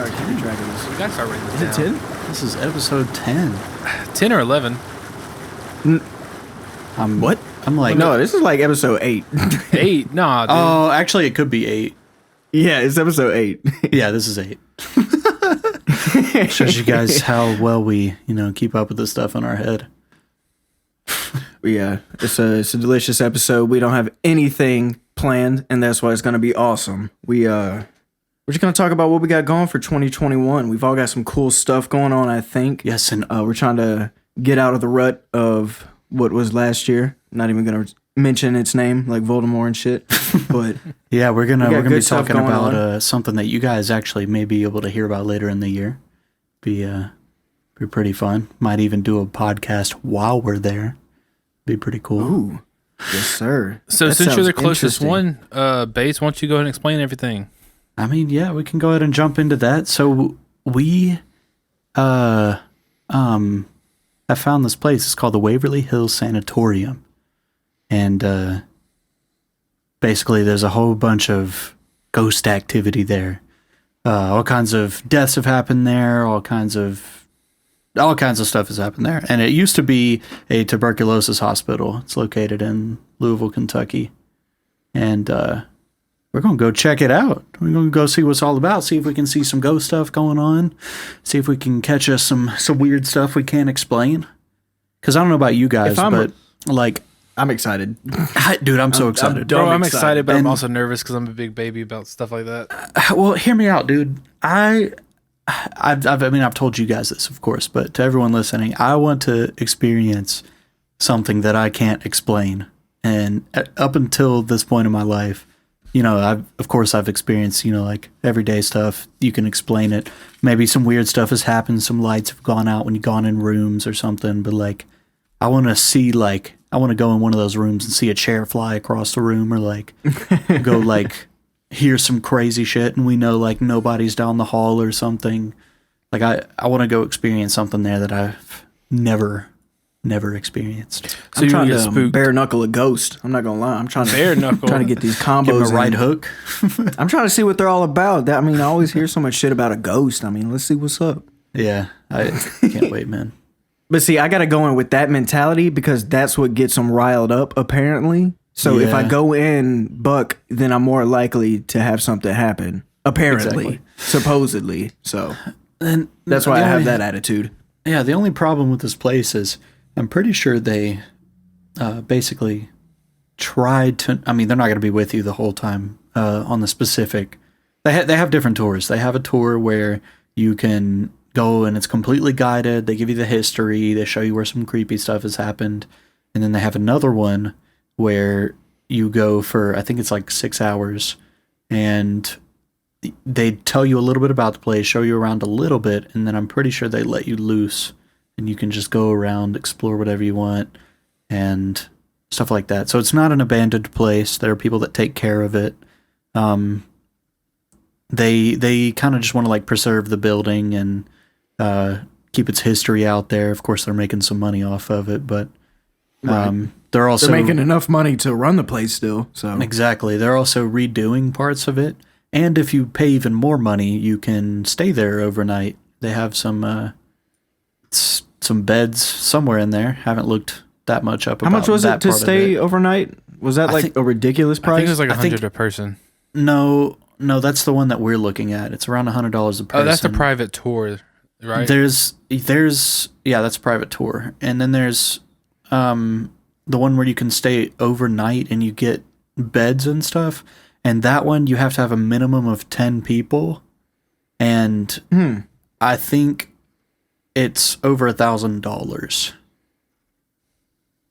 start keeping track of this? We gotta start writing this Is it down. 10? This is episode 10. 10 or 11. What? I'm like, No, this is like episode 8. 8? Nah, dude. oh, actually, it could be 8. Yeah, it's episode 8. Yeah, this is 8. Shows you guys how well we, keep up with this stuff in our head. Yeah, it's a delicious episode. We don't have anything planned, and that's why it's gonna be awesome. We're just gonna talk about what we got going for 2021. We've all got some cool stuff going on, I think. Yes, and We're trying to get out of the rut of what was last year. Not even gonna mention its name, like Voldemort and shit. But yeah, we're gonna got be good stuff talking going about something that you guys actually may be able to hear about later in the year. Be pretty fun. Might even do a podcast while we're there. Be pretty cool. ooh, yes, sir. So That since you're the sounds closest interesting. one, Bates, why don't you go ahead and explain everything? I mean, yeah, we can go ahead and jump into that. So we have found this place. It's called the Waverly Hills Sanatorium. And basically there's a whole bunch of ghost activity there. All kinds of deaths have happened there, all kinds of stuff has happened there. And it used to be a tuberculosis hospital. It's located in Louisville, Kentucky. And we're going to go check it out. We're going to go see what it's all about, see if we can see some ghost stuff going on, see if we can catch us some weird stuff we can't explain. Because I don't know about you guys, but like... I'm excited. Dude, I'm so excited. Bro, I'm excited, but I'm And- also nervous because I'm a big baby about stuff like that. Well, hear me out, dude. I've told you guys this, of course, but to everyone listening, I want to experience something that I can't explain. And up until this point in my life, I've experienced, like everyday stuff. You can explain it. Maybe some weird stuff has happened. Some lights have gone out when you've gone in rooms or something. But like, I want to go in one of those rooms and see a chair fly across the room, or like go like hear some crazy shit and we know like nobody's down the hall or something. Like I want to go experience something there that I've never experienced. So I'm you're trying gonna to get spooked. bare knuckle a ghost. I'm not gonna lie. I'm trying to Bare knuckle. trying to get these Give him combos. a right in. hook. I'm trying to see what they're all about. I always hear so much shit about a ghost. Let's see what's up. Yeah, I can't wait, man. But see, I got to go in with that mentality because that's what gets them riled up, apparently. So if I Yeah. go in buck, then I'm more likely to have something happen. Apparently. Exactly. Supposedly. So And that's why I have that attitude. Yeah, the only problem with this place is I'm pretty sure they basically tried to. I mean, they're not going to be with you the whole time on the specific. They have different tours. They have a tour where you can go and it's completely guided. They give you the history. They show you where some creepy stuff has happened, and then they have another one where you go for, I think it's like 6 hours, and they tell you a little bit about the place, show you around a little bit, and then I'm pretty sure they let you loose and you can just go around, explore whatever you want and stuff like that. So it's not an abandoned place. There are people that take care of it. They kind of just want to like preserve the building and keep its history out there. Of course, they're making some money off of it, but they're also They're making enough money to run the place still. So exactly. They're also redoing parts of it. And if you pay even more money, you can stay there overnight. They have some beds somewhere in there. Haven't looked that much up. how much was it to stay overnight? Was that like a ridiculous I price? think it was like I think- 100 a person. No, that's the one that we're looking at. It's around $100 a person. Oh, that's a private tour, right? There's that's a private tour, and then there's the one where you can stay overnight and you get beds and stuff. And that one you have to have a minimum of 10 people, and I think it's over $1,000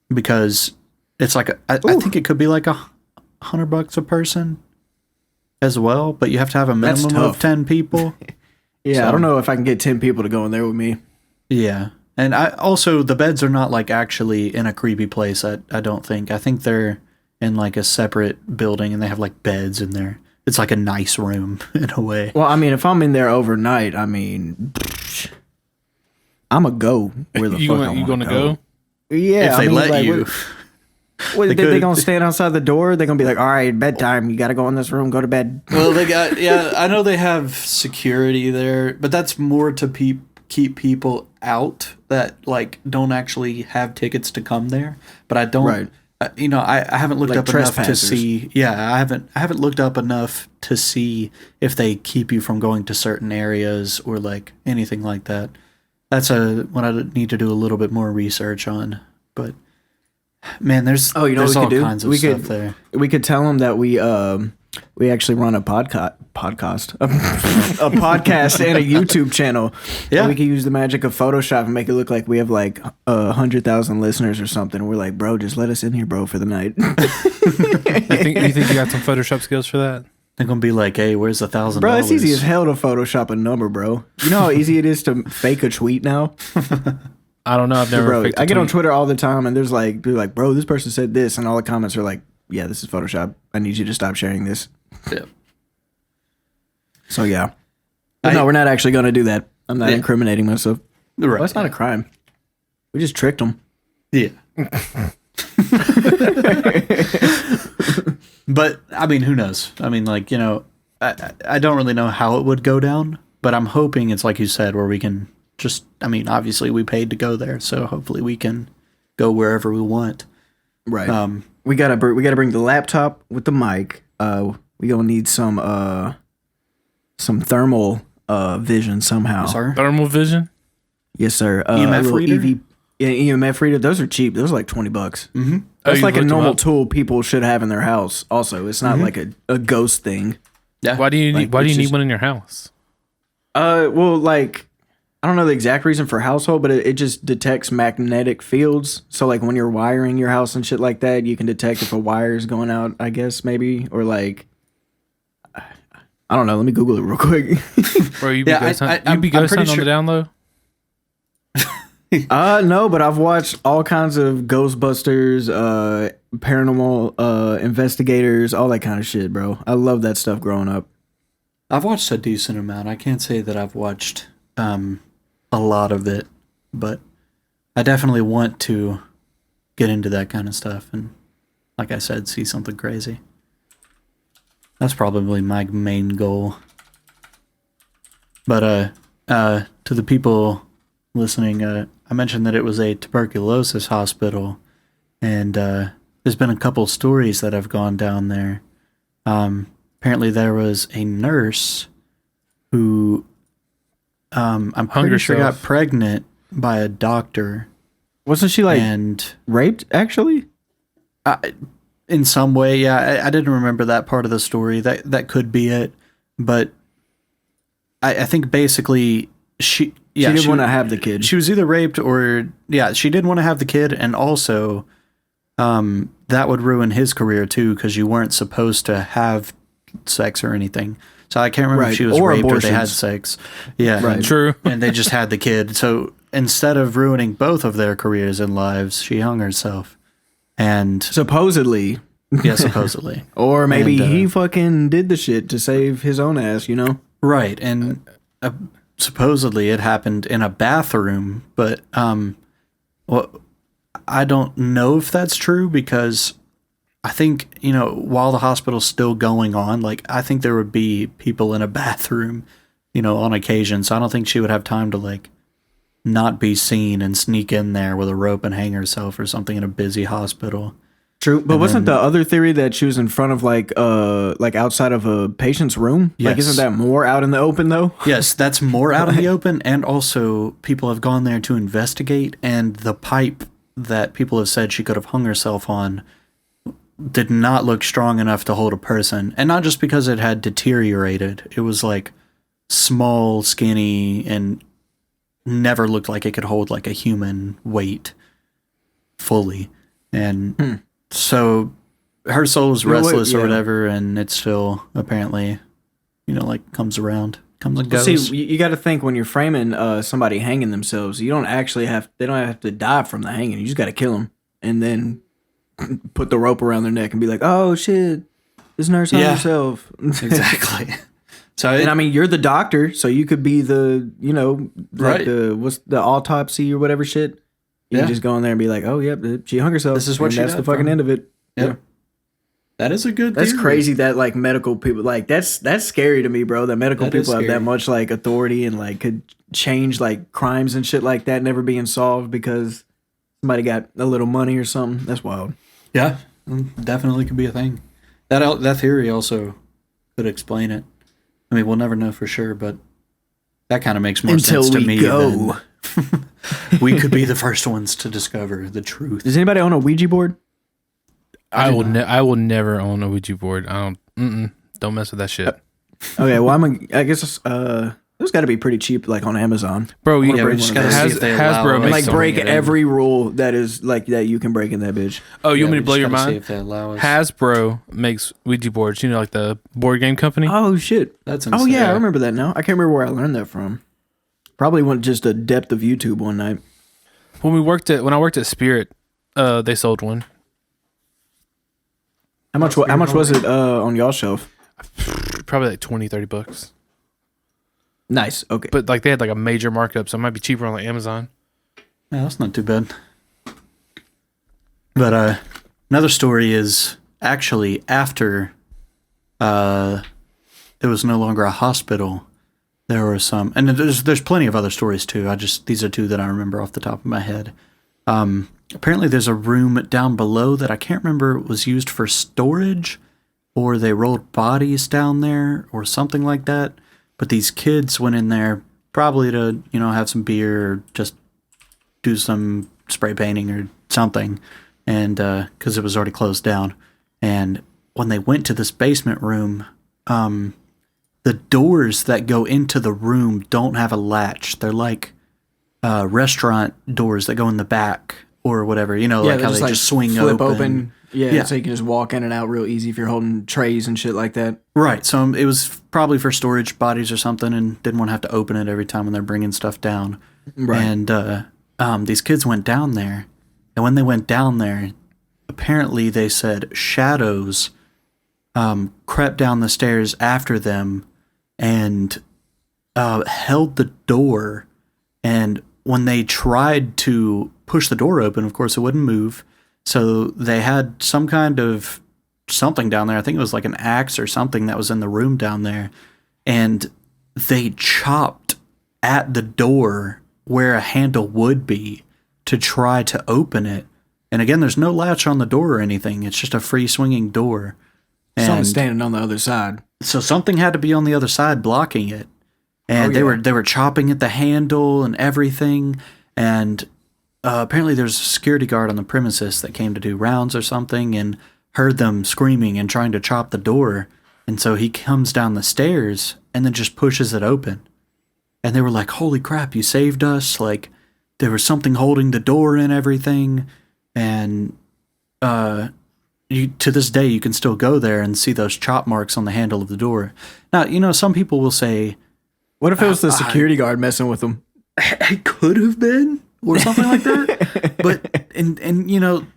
because it's like I think it could be like $100 a person as well, but you have to have a That's minimum of tough. 10 people. yeah, So- I don't know if I can get 10 people to go in there with me. Yeah. And I also, the beds are not like actually in a creepy place. I don't think. I think they're in like a separate building and they have like beds in there. It's like a nice room in a way. Well, if I'm in there overnight, I'm a go where the you fuck gonna, I you wanna gonna go? Yeah, If they let you. What, They they could- gonna stand outside the door? They're gonna be like, all right, bedtime. You gotta go in this room. Go to bed. Well, they got I know they have security there, but that's more to keep people out that like don't actually have tickets to come there. But I don't. Right. I haven't looked Like up enough to trespassers. see. Yeah, I haven't looked up enough to see if they keep you from going to certain areas or like anything like that. That's what I need to do a little bit more research on. But man, there's Oh, you know there's what all we could do? kinds of We stuff could- there. We could tell them that we actually run a podcast, a podcast and a YouTube channel. Yeah. And we could use the magic of Photoshop and make it look like we have like 100,000 listeners or something. We're like, bro, just let us in here, bro, for the night. You think you got some Photoshop skills for that? They're gonna be like, "Hey, where's $1,000?" Bro, it's easy as hell to Photoshop a number, bro. You know how easy it is to fake a tweet now? I don't know. I've never. Bro, faked a I get on tweet. Twitter all the time and there's like, people like, bro, this person said this. And all the comments are like, yeah, this is Photoshop. I need you to stop sharing this. Yeah. So, yeah. But no, we're not actually going to do that. I'm not Yeah. incriminating myself. Right. Well, that's not a crime. We just tricked them. Yeah. But I mean, who knows? I mean, like, I don't really know how it would go down, but I'm hoping it's like you said, where we can just, I mean, obviously we paid to go there, so hopefully we can go wherever we want. Right. We gotta bring the laptop with the mic. We gonna need some thermal vision somehow. Sorry. Thermal vision. Yes, sir. EMF a little reader? Yeah, EMF reader. Those are cheap. Those are like $20. Mm-hmm. That's you like a looked them normal up? tool people should have in their house. Also, it's not like a ghost thing. Yeah. Why do you need? Like, Why do it's you need just- one in your house? Well, like I don't know the exact reason for household, but it just detects magnetic fields. So like when you're wiring your house and shit like that, you can detect if a wire is going out, I guess maybe, or like I don't know. Let me Google it real quick. Bro, you be Yeah, ghost hunting. I'm- You be I'm ghost pretty hunting on the sure- down low. No, but I've watched all kinds of Ghostbusters, paranormal investigators, all that kind of shit, bro. I love that stuff growing up. I've watched a decent amount. I can't say that I've watched a lot of it, but I definitely want to get into that kind of stuff and, like I said, see something crazy. That's probably my main goal. But to the people listening, I mentioned that it was a tuberculosis hospital, and there's been a couple stories that have gone down there. Apparently, there was a nurse who I'm Hung pretty sure got herself. pregnant by a doctor, Wasn't she like and raped? Actually, in some way, yeah, I didn't remember that part of the story. That could be it, but I think basically she didn't want to have the kid. she was either raped or she didn't want to have the kid, and also that would ruin his career too, because you weren't supposed to have sex or anything. So I can't remember Right. if she was Or raped or they had abortions. sex. Yeah, Right. True. and they just had the kid. So instead of ruining both of their careers and lives, she hung herself. And Supposedly, yeah, supposedly. or maybe And, he fucking did the shit to save his own ass. You know. Right, and supposedly it happened in a bathroom, but well, I don't know if that's true, because I think, while the hospital's still going on, like, I think there would be people in a bathroom, on occasion. So I don't think she would have time to, like, not be seen and sneak in there with a rope and hang herself or something in a busy hospital. True, but And wasn't then- the other theory that she was in front of like outside of a patient's room? Like, Yes. isn't that more out in the open though? Yes, that's more out in the open, and also people have gone there to investigate, and the pipe that people have said she could have hung herself on did not look strong enough to hold a person. And not just because it had deteriorated, it was like small, skinny, and never looked like it could hold like a human weight fully. And so her soul is You know what? restless or Yeah. whatever, and it still apparently, like comes around, comes and goes. See, you got to think when you're framing somebody hanging themselves, you don't actually they don't have to die from the hanging. You just got to kill them and then put the rope around their neck and be like, "Oh shit, this nurse hung Yeah. herself." Exactly. So And I mean, you're the doctor, so you could be the, like Right. what's the autopsy or whatever shit. You can just go in there and be like, oh, yep, she hung herself. This is what she that's the died fucking from. end of it. Yep. Yeah. That is a good That's theory. crazy that like medical people like that's scary to me, bro. That medical That is people have that scary. much like authority and like could change like crimes and shit like that never being solved because somebody got a little money or something. That's wild. Yeah, definitely could be a thing. That theory also could explain it. I mean, we'll never know for sure, but that kind of makes more Until sense to we me. go. Than we could be the first ones to discover the truth. Does anybody own a Ouija board? I will never own a Ouija board. I don't mess with that shit. Okay, well I guess those got to be pretty cheap, like on Amazon. Bro, Yeah, we bring just one of gotta those. see if they allow Hasbro us makes Like to break bring it in. every rule that is like that you can break in that bitch. Oh, you want me we to blow just your gotta see mind? if they allow us. Hasbro makes Ouija boards. You know, like the board game company. Oh shit! That's Oh insane. yeah, I remember that now. I can't remember where I learned that from. Probably went just a depth of YouTube one night. When I worked at Spirit, they sold one. How much was it on y'all shelf? Probably like $20-$30. Nice. Okay. But like they had like a major markup, so it might be cheaper on like Amazon. Yeah, that's not too bad. But another story is actually after it was no longer a hospital. There were some, and there's plenty of other stories too. These are two that I remember off the top of my head. Apparently, there's a room down below that I can't remember was used for storage, or they rolled bodies down there, or something like that. But these kids went in there probably to have some beer or just do some spray painting or something, and because it was already closed down. And when they went to this basement room, the doors that go into the room don't have a latch. They're like restaurant doors that go in the back or whatever. Like how they just swing flip open. Yeah, so you can just walk in and out real easy if you're holding trays and shit like that. Right. So it was probably for storage bodies or something, and didn't want to have to open it every time when they're bringing stuff down. Right. And these kids went down there, and when they went down there, apparently they said shadows crept down the stairs after them and held the door. And when they tried to push the door open, of course, it wouldn't move. So they had some kind of something down there. I think it was like an axe or something that was in the room down there. And they chopped at the door where a handle would be to try to open it. And again, there's no latch on the door or anything. It's just a free swinging door. Someone's standing on the other side. So something had to be on the other side blocking it. And they were chopping at the handle and everything. And apparently there's a security guard on the premises that came to do rounds or something and heard them screaming and trying to chop the door. And so he comes down the stairs and then just pushes it open. And they were like, holy crap, you saved us. Like, there was something holding the door and everything. And to this day, you can still go there and see those chop marks on the handle of the door. Now, some people will say, What if it was the security guard messing with them? it could have been, or something like that. But, and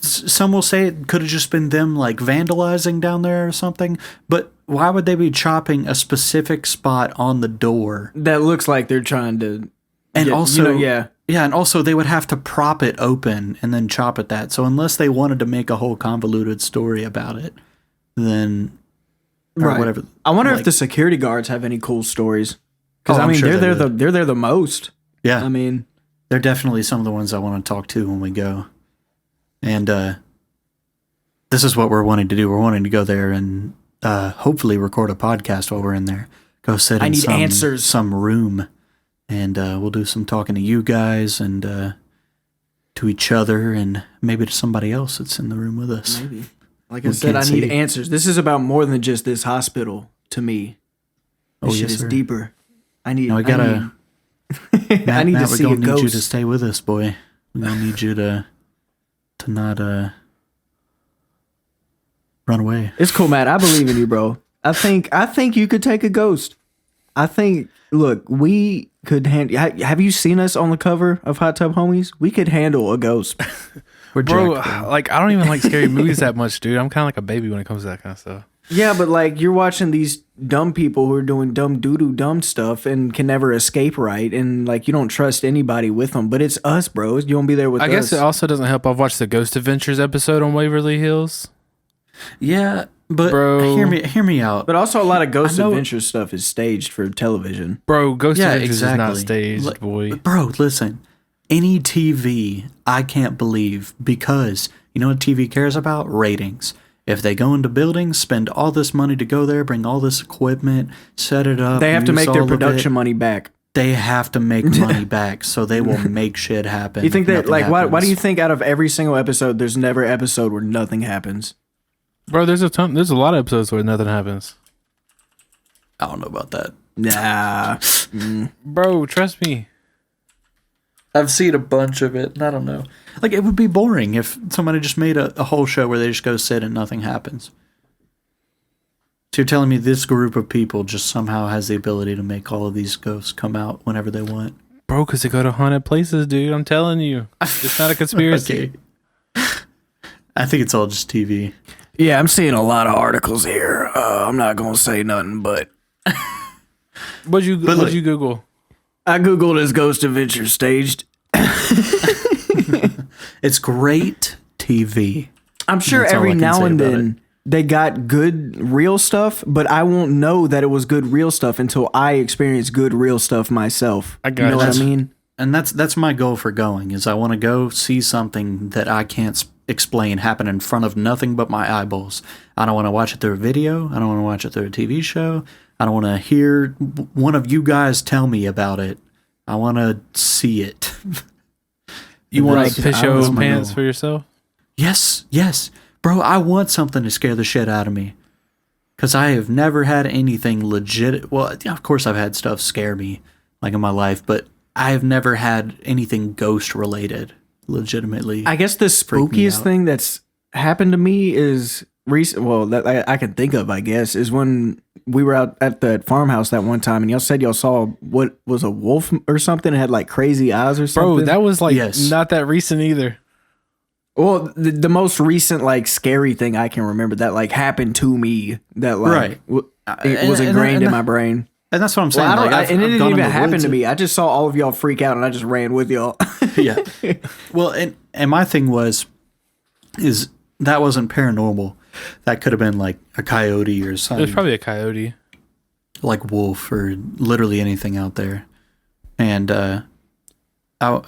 some will say it could have just been them, like, vandalizing down there or something. But why would they be chopping a specific spot on the door? That looks like they're trying to... And also... yeah. Yeah, and also they would have to prop it open and then chop at that. So unless they wanted to make a whole convoluted story about it, then... Or Right. whatever. I wonder if the security guards have any cool stories. Because, Oh, I'm sure they're they there the most. Yeah. I mean... They're definitely some of the ones I want to talk to when we go. And this is what we're wanting to do. We're wanting to go there and hopefully record a podcast while we're in there. Go sit in some room, and we'll do some talking to you guys and to each other and maybe to somebody else that's in the room with us. Maybe. Like I said, I need answers. This is about more than just this hospital to me. This shit is deeper. I need... I gotta... I need to see a We're gonna need you ghost. to stay with us, boy. We're gonna need you to not run away. It's cool, Matt. I believe in you, bro. I think you could take a ghost. I think. Look, we could handle. Have you seen us on the cover of Hot Tub Homies? We could handle a ghost. We're Bro, jacked, like I don't even like scary movies that much, dude. I'm kind of like a baby when it comes to that kind of stuff. Yeah, but like you're watching these dumb people who are doing dumb stuff and can never escape right, and like you don't trust anybody with them. But it's us, bro. You won't be there with us. I guess it also doesn't help. I've watched the Ghost Adventures episode on Waverly Hills. Yeah, but Bro. hear me out. But also, a lot of Ghost Adventures stuff is staged for television. Bro, Ghost Adventures is not exactly. staged, boy. Bro, listen. Any TV, I can't believe, because you know what TV cares about? Ratings. If they go into buildings, spend all this money to go there, bring all this equipment, set it up. They have to use make their all of production it, money back. They have to make money back, so they will make shit happen. You think that, Nothing like, why do happens. you think out of every single episode, there's never an episode where nothing happens? Bro, there's a lot of episodes where nothing happens. I don't know about that. Nah. Bro, trust me. I've seen a bunch of it, and I don't know. Like, it would be boring if somebody just made a whole show where they just go sit and nothing happens. So you're telling me this group of people just somehow has the ability to make all of these ghosts come out whenever they want? Bro, because they go to haunted places, dude. I'm telling you. It's not a conspiracy. Okay. I think it's all just TV. Yeah, I'm seeing a lot of articles here. I'm not going to say nothing, but What'd you Google? I Googled is Ghost Adventure staged. It's great TV. I'm sure That's all every I can now say and about then they got good real stuff, but I won't know that it was good real stuff until I experience good real stuff myself. I got you know what I you. mean? And that's my goal for going, is I want to go see something that I can't explain happen in front of nothing but my eyeballs. I don't want to watch it through a video. I don't want to watch it through a TV show. I don't want to hear one of you guys tell me about it. I want to see it. You want Like, to piss I your don't pants know. for yourself? Yes. Bro, I want something to scare the shit out of me. Because I have never had anything legit. Well, yeah, of course I've had stuff scare me, like in my life, but I have never had anything ghost related legitimately. I guess the freak me spookiest out. thing that's happened to me is recent. Well, that I can think of, I guess, is when we were out at the farmhouse that one time, and y'all said y'all saw what was a wolf or something. It had like crazy eyes or something. Bro, that was like Yes. not that recent either. Well, the most recent like scary thing I can remember that like happened to me that like Right. It was And- ingrained and- in my brain. And that's what I'm saying. Well, I don't, like, and it I've didn't gone in even the happen woods to and- me. I just saw all of y'all freak out, and I just ran with y'all. Yeah. Well, and my thing is that wasn't paranormal. That could have been like a coyote or It something. was probably a coyote. Like wolf or literally anything out there. And I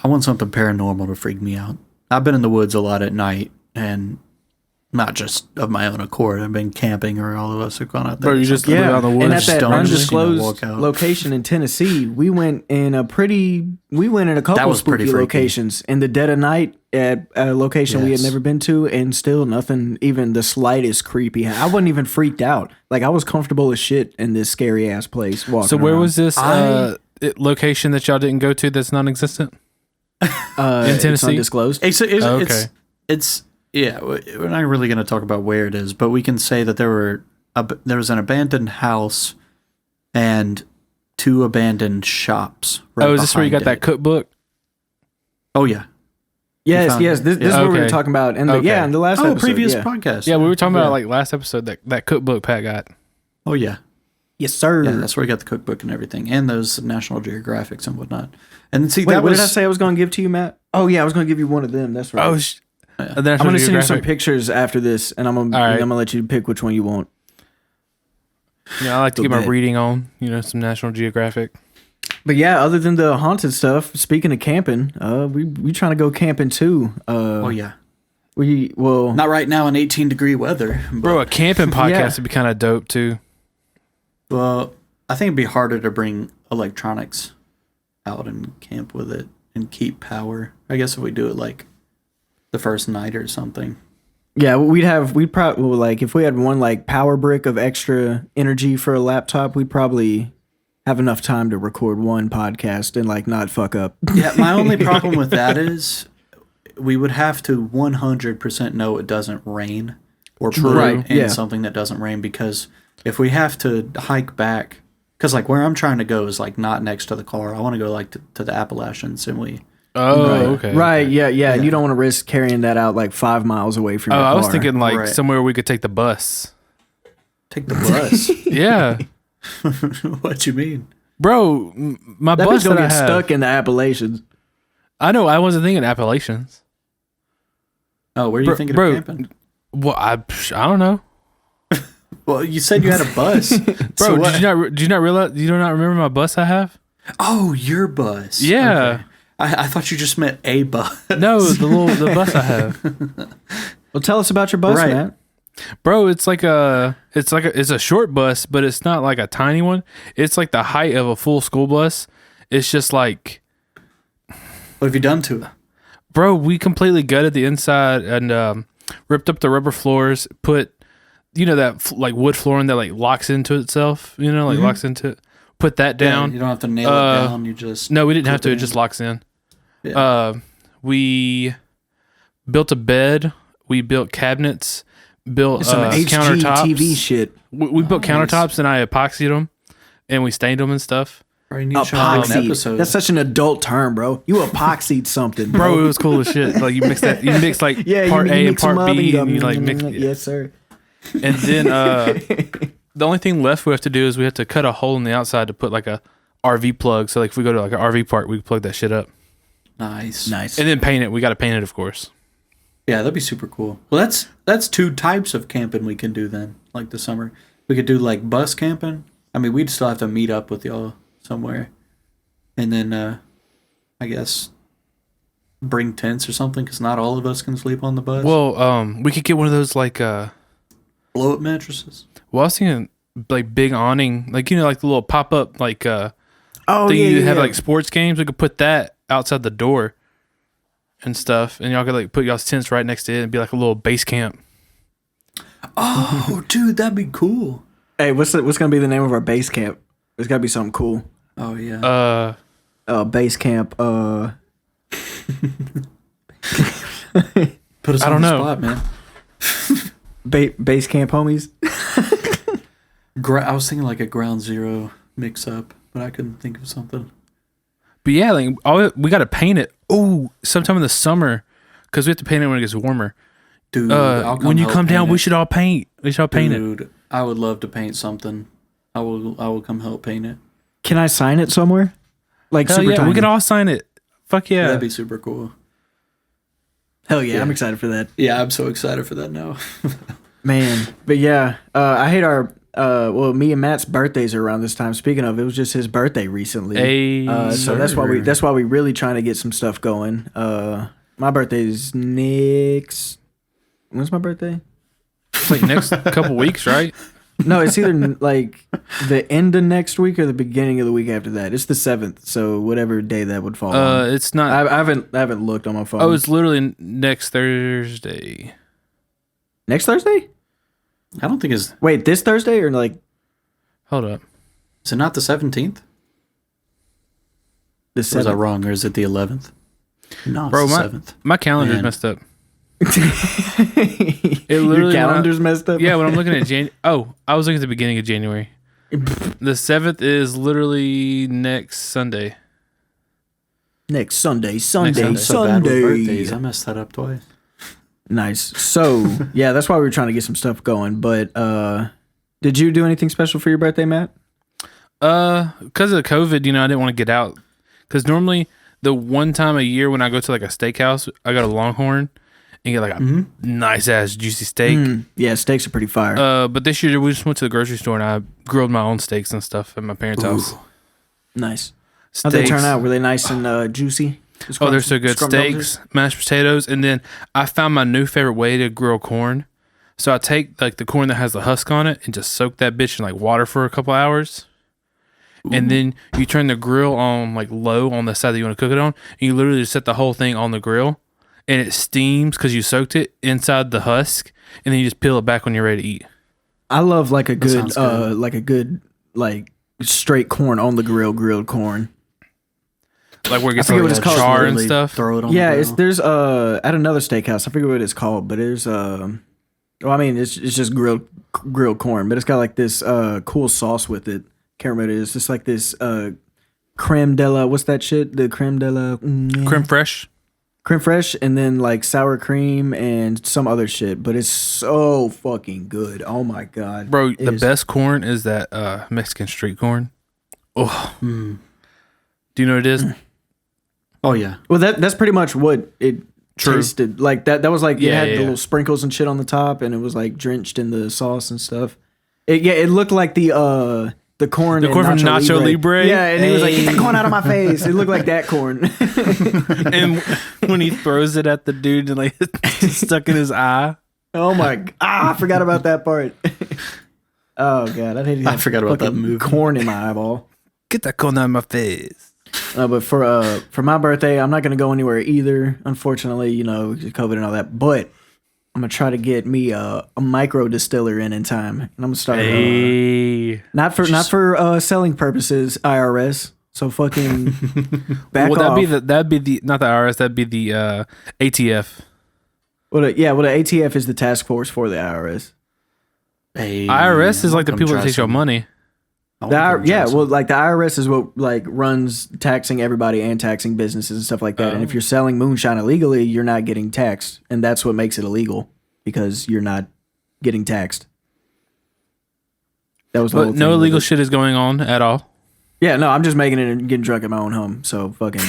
want something paranormal to freak me out. I've been in the woods a lot at night, and not just of my own accord. I've been camping, or all of us have gone out there. Bro, or you just something. live out in the woods. And at that Don't just, undisclosed walk out. location in Tennessee, we went in a couple was pretty spooky freaky. locations in the dead of night at a location we had Yes. never been to, and still nothing even the slightest creepy. I wasn't even freaked out. Like I was comfortable as shit in this scary ass place. Walking So where around. was this location that y'all didn't go to that's non-existent? in It's Tennessee? undisclosed. It's yeah. We're not really going to talk about where it is, but we can say that there was an abandoned house and 2 abandoned shops. Right Is this where you got behind that cookbook? Oh yeah. Yes, found yes. it. This is what we were Okay. talking about. In the, Okay. Yeah, in the last Oh, episode. previous yeah. podcast. Yeah, we were talking Yeah. about like last episode that cookbook Pat got. Oh yeah. Yes, sir. Yeah, that's where we got the cookbook and everything, and those National Geographics and whatnot. And see, Wait, that what was did I say I was going to give to you, Matt? Oh yeah, I was going to give you one of them. That's right. Oh, I'm going to send you some pictures after this, and I'm All right. going to let you pick which one you want. Yeah, I like to get my bit. reading on. Some National Geographic. But yeah, other than the haunted stuff, speaking of camping, we trying to go camping too. oh yeah. Not Not right now in 18-degree weather, but, Bro, a camping podcast Yeah. would be kind of dope too. well, I think it'd be harder to bring electronics out and camp with it and keep power. I guess if we do it like the first night or something. Yeah, we'd probably like if we had one like power brick of extra energy for a laptop, we'd probably have enough time to record one podcast and like not fuck up. Yeah, my only problem with that is we would have to 100% know it doesn't rain or put Right, in yeah. something that doesn't rain, because if we have to hike back, because like where I'm trying to go is like not next to the car. I want to go like to the Appalachians, and we Oh, okay. Right, okay. yeah. And you don't want to risk carrying that out like 5 miles away from Oh, your car. I was thinking like Right. somewhere we could take the bus. take the bus. Yeah. What you mean? Bro, my That bus bitch gonna that I get have, stuck in the Appalachians. I know, I wasn't thinking Appalachians. Oh, where are you thinking bro, of camping? Well, I don't know. Well, you said you had a bus. Bro, So what? did you not realize, you do not remember my bus I have? Oh, your bus. Yeah. Okay. I thought you just meant a bus. No, the bus I have. Well, tell us about your bus, Right. man. Bro, it's a short bus, but it's not like a tiny one. It's like the height of a full school bus. It's just like, What have you done to it? bro, we completely gutted the inside and ripped up the rubber floors, put, that like wood flooring that like locks into itself, locks into it. Put that down. Yeah, you don't have to nail it down. You just No, we didn't have to. clip It just locks in. Yeah. We built a bed. We built cabinets. Built Some countertops. HGTV shit. We built countertops and I epoxied them, and we stained them and stuff. Probably need to show an Epoxy. episode. That's such an adult term, bro. You epoxied something, Bro, it was cool as shit. Like you mix like Yeah, part you A and mix 'em part up B, you and go, you like mix. Yes, sir. And then the only thing left we have to do is we have to cut a hole in the outside to put like a RV plug. So like if we go to like an RV park, we can plug that shit up. Nice. Nice. And then paint it. We got to paint it, of course. Yeah, that'd be super cool. Well, that's two types of camping we can do then, like the summer. We could do like bus camping. I mean, we'd still have to meet up with y'all somewhere. And then, I guess, bring tents or something, because not all of us can sleep on the bus. Well, we could get one of those like blow-up mattresses. well, I was thinking like big awning, like like the little pop up like Oh, thing yeah, you yeah. have like sports games. We could put that outside the door and stuff, and y'all could like put y'all's tents right next to it and be like a little base camp. Oh, dude, that'd be cool. Hey, what's gonna be the name of our base camp? There's gotta be something cool. Oh, yeah. Base camp. Put us I on don't the know. spot, man. Base camp, homies. I was thinking like a Ground Zero mix-up, but I couldn't think of something. But yeah, like we got to paint it. Oh, sometime in the summer, because we have to paint it when it gets warmer. Dude, I'll When you help come down, paint we it. should all paint. We should all paint it. Dude, I would love to paint something. I will come help paint it. Can I sign it somewhere? Like Hell super yeah, tiny. we can all sign it. Fuck yeah. That'd be super cool. Hell yeah, I'm Yeah. excited for that, Yeah, I'm so excited for that now. man. But yeah, I hate our. Well, me and Matt's birthdays are around this time. Speaking of, it was just his birthday recently. Hey, So that's why we really trying to get some stuff going. My birthday is next. When's my birthday? it's like next couple weeks, right? No, it's either like the end of next week or the beginning of the week after that. It's the 7th, so whatever day that would fall on. It's not. I haven't looked on my phone. Oh, it's literally next Thursday. next Thursday? I don't think it's... Wait, this Thursday or like Hold up. Is it not the 17th? the Or is that 7th? wrong? Or is it the 11th? No, it's Bro, the my 7th. my calendar's Man. messed up. Your literally- calendar's messed up. Yeah, when I'm looking at I was looking at the beginning of January. The 7th is literally next Sunday. Next Sunday. Sunday. I'm so bad with birthdays. I messed that up twice. Nice. So yeah, that's why we were trying to get some stuff going. But did you do anything special for your birthday, Matt? Because of COVID, I didn't want to get out. Because normally the one time a year when I go to like a steakhouse, I go to Longhorn and get like a nice ass juicy steak. Yeah, steaks are pretty fire. But this year we just went to the grocery store and I grilled my own steaks and stuff at my parents' house. Nice. How'd they turn out? Were they nice and juicy? Oh, they're so good. Scrum-dubsters? Steaks, mashed potatoes, and then I found my new favorite way to grill corn. So I take like the corn that has the husk on it and just soak that bitch in like water for a couple hours. And then you turn the grill on like low on the side that you want to cook it on. And you literally just set the whole thing on the grill and it steams because you soaked it inside the husk. And then you just peel it back when you're ready to eat. I love like a good, sounds good. like straight corn on the grill, grilled corn. Like where it gets forget like what it's called. char and Literally stuff. Throw it on Yeah, the grill. there's at another steakhouse. I forget what it's called, but there's well, I mean it's just grilled corn, but it's got like this cool sauce with it. Can't remember what it is. It's like this creme de la. What's that shit? The creme de la. Creme fraiche. creme fraiche, and then like sour cream and some other shit. But it's so fucking good. Oh my god, Bro, the best corn is that Mexican street corn. Oh, do you know what it is? Oh yeah. Well, that's pretty much what it tasted like. That was like it had the yeah. little sprinkles and shit on the top, and it was like drenched in the sauce and stuff. It looked like the corn. The corn from Nacho Libre? Yeah, and he was like, "Get that corn out of my face." It looked like that corn. And when he throws it at the dude and like it's stuck in his eye. Oh my! I forgot about that part. Oh god, I forgot about that movie. Corn in my eyeball. Get that corn out of my face. But for my birthday, I'm not gonna go anywhere either. Unfortunately, COVID and all that. But I'm gonna try to get me a micro distiller in time, and I'm gonna start. Not for selling purposes, IRS. So fucking back off. That'd be the not the IRS. That'd be the ATF. Well, the ATF is the task force for the IRS. Hey, IRS is like the people that take your money. Like the IRS is what like runs taxing everybody and taxing businesses and stuff like that. And if you're selling moonshine illegally, you're not getting taxed, and that's what makes it illegal because you're not getting taxed. That was the whole thing. No illegal shit is going on at all. Yeah, no, I'm just making it and getting drunk at my own home. So fucking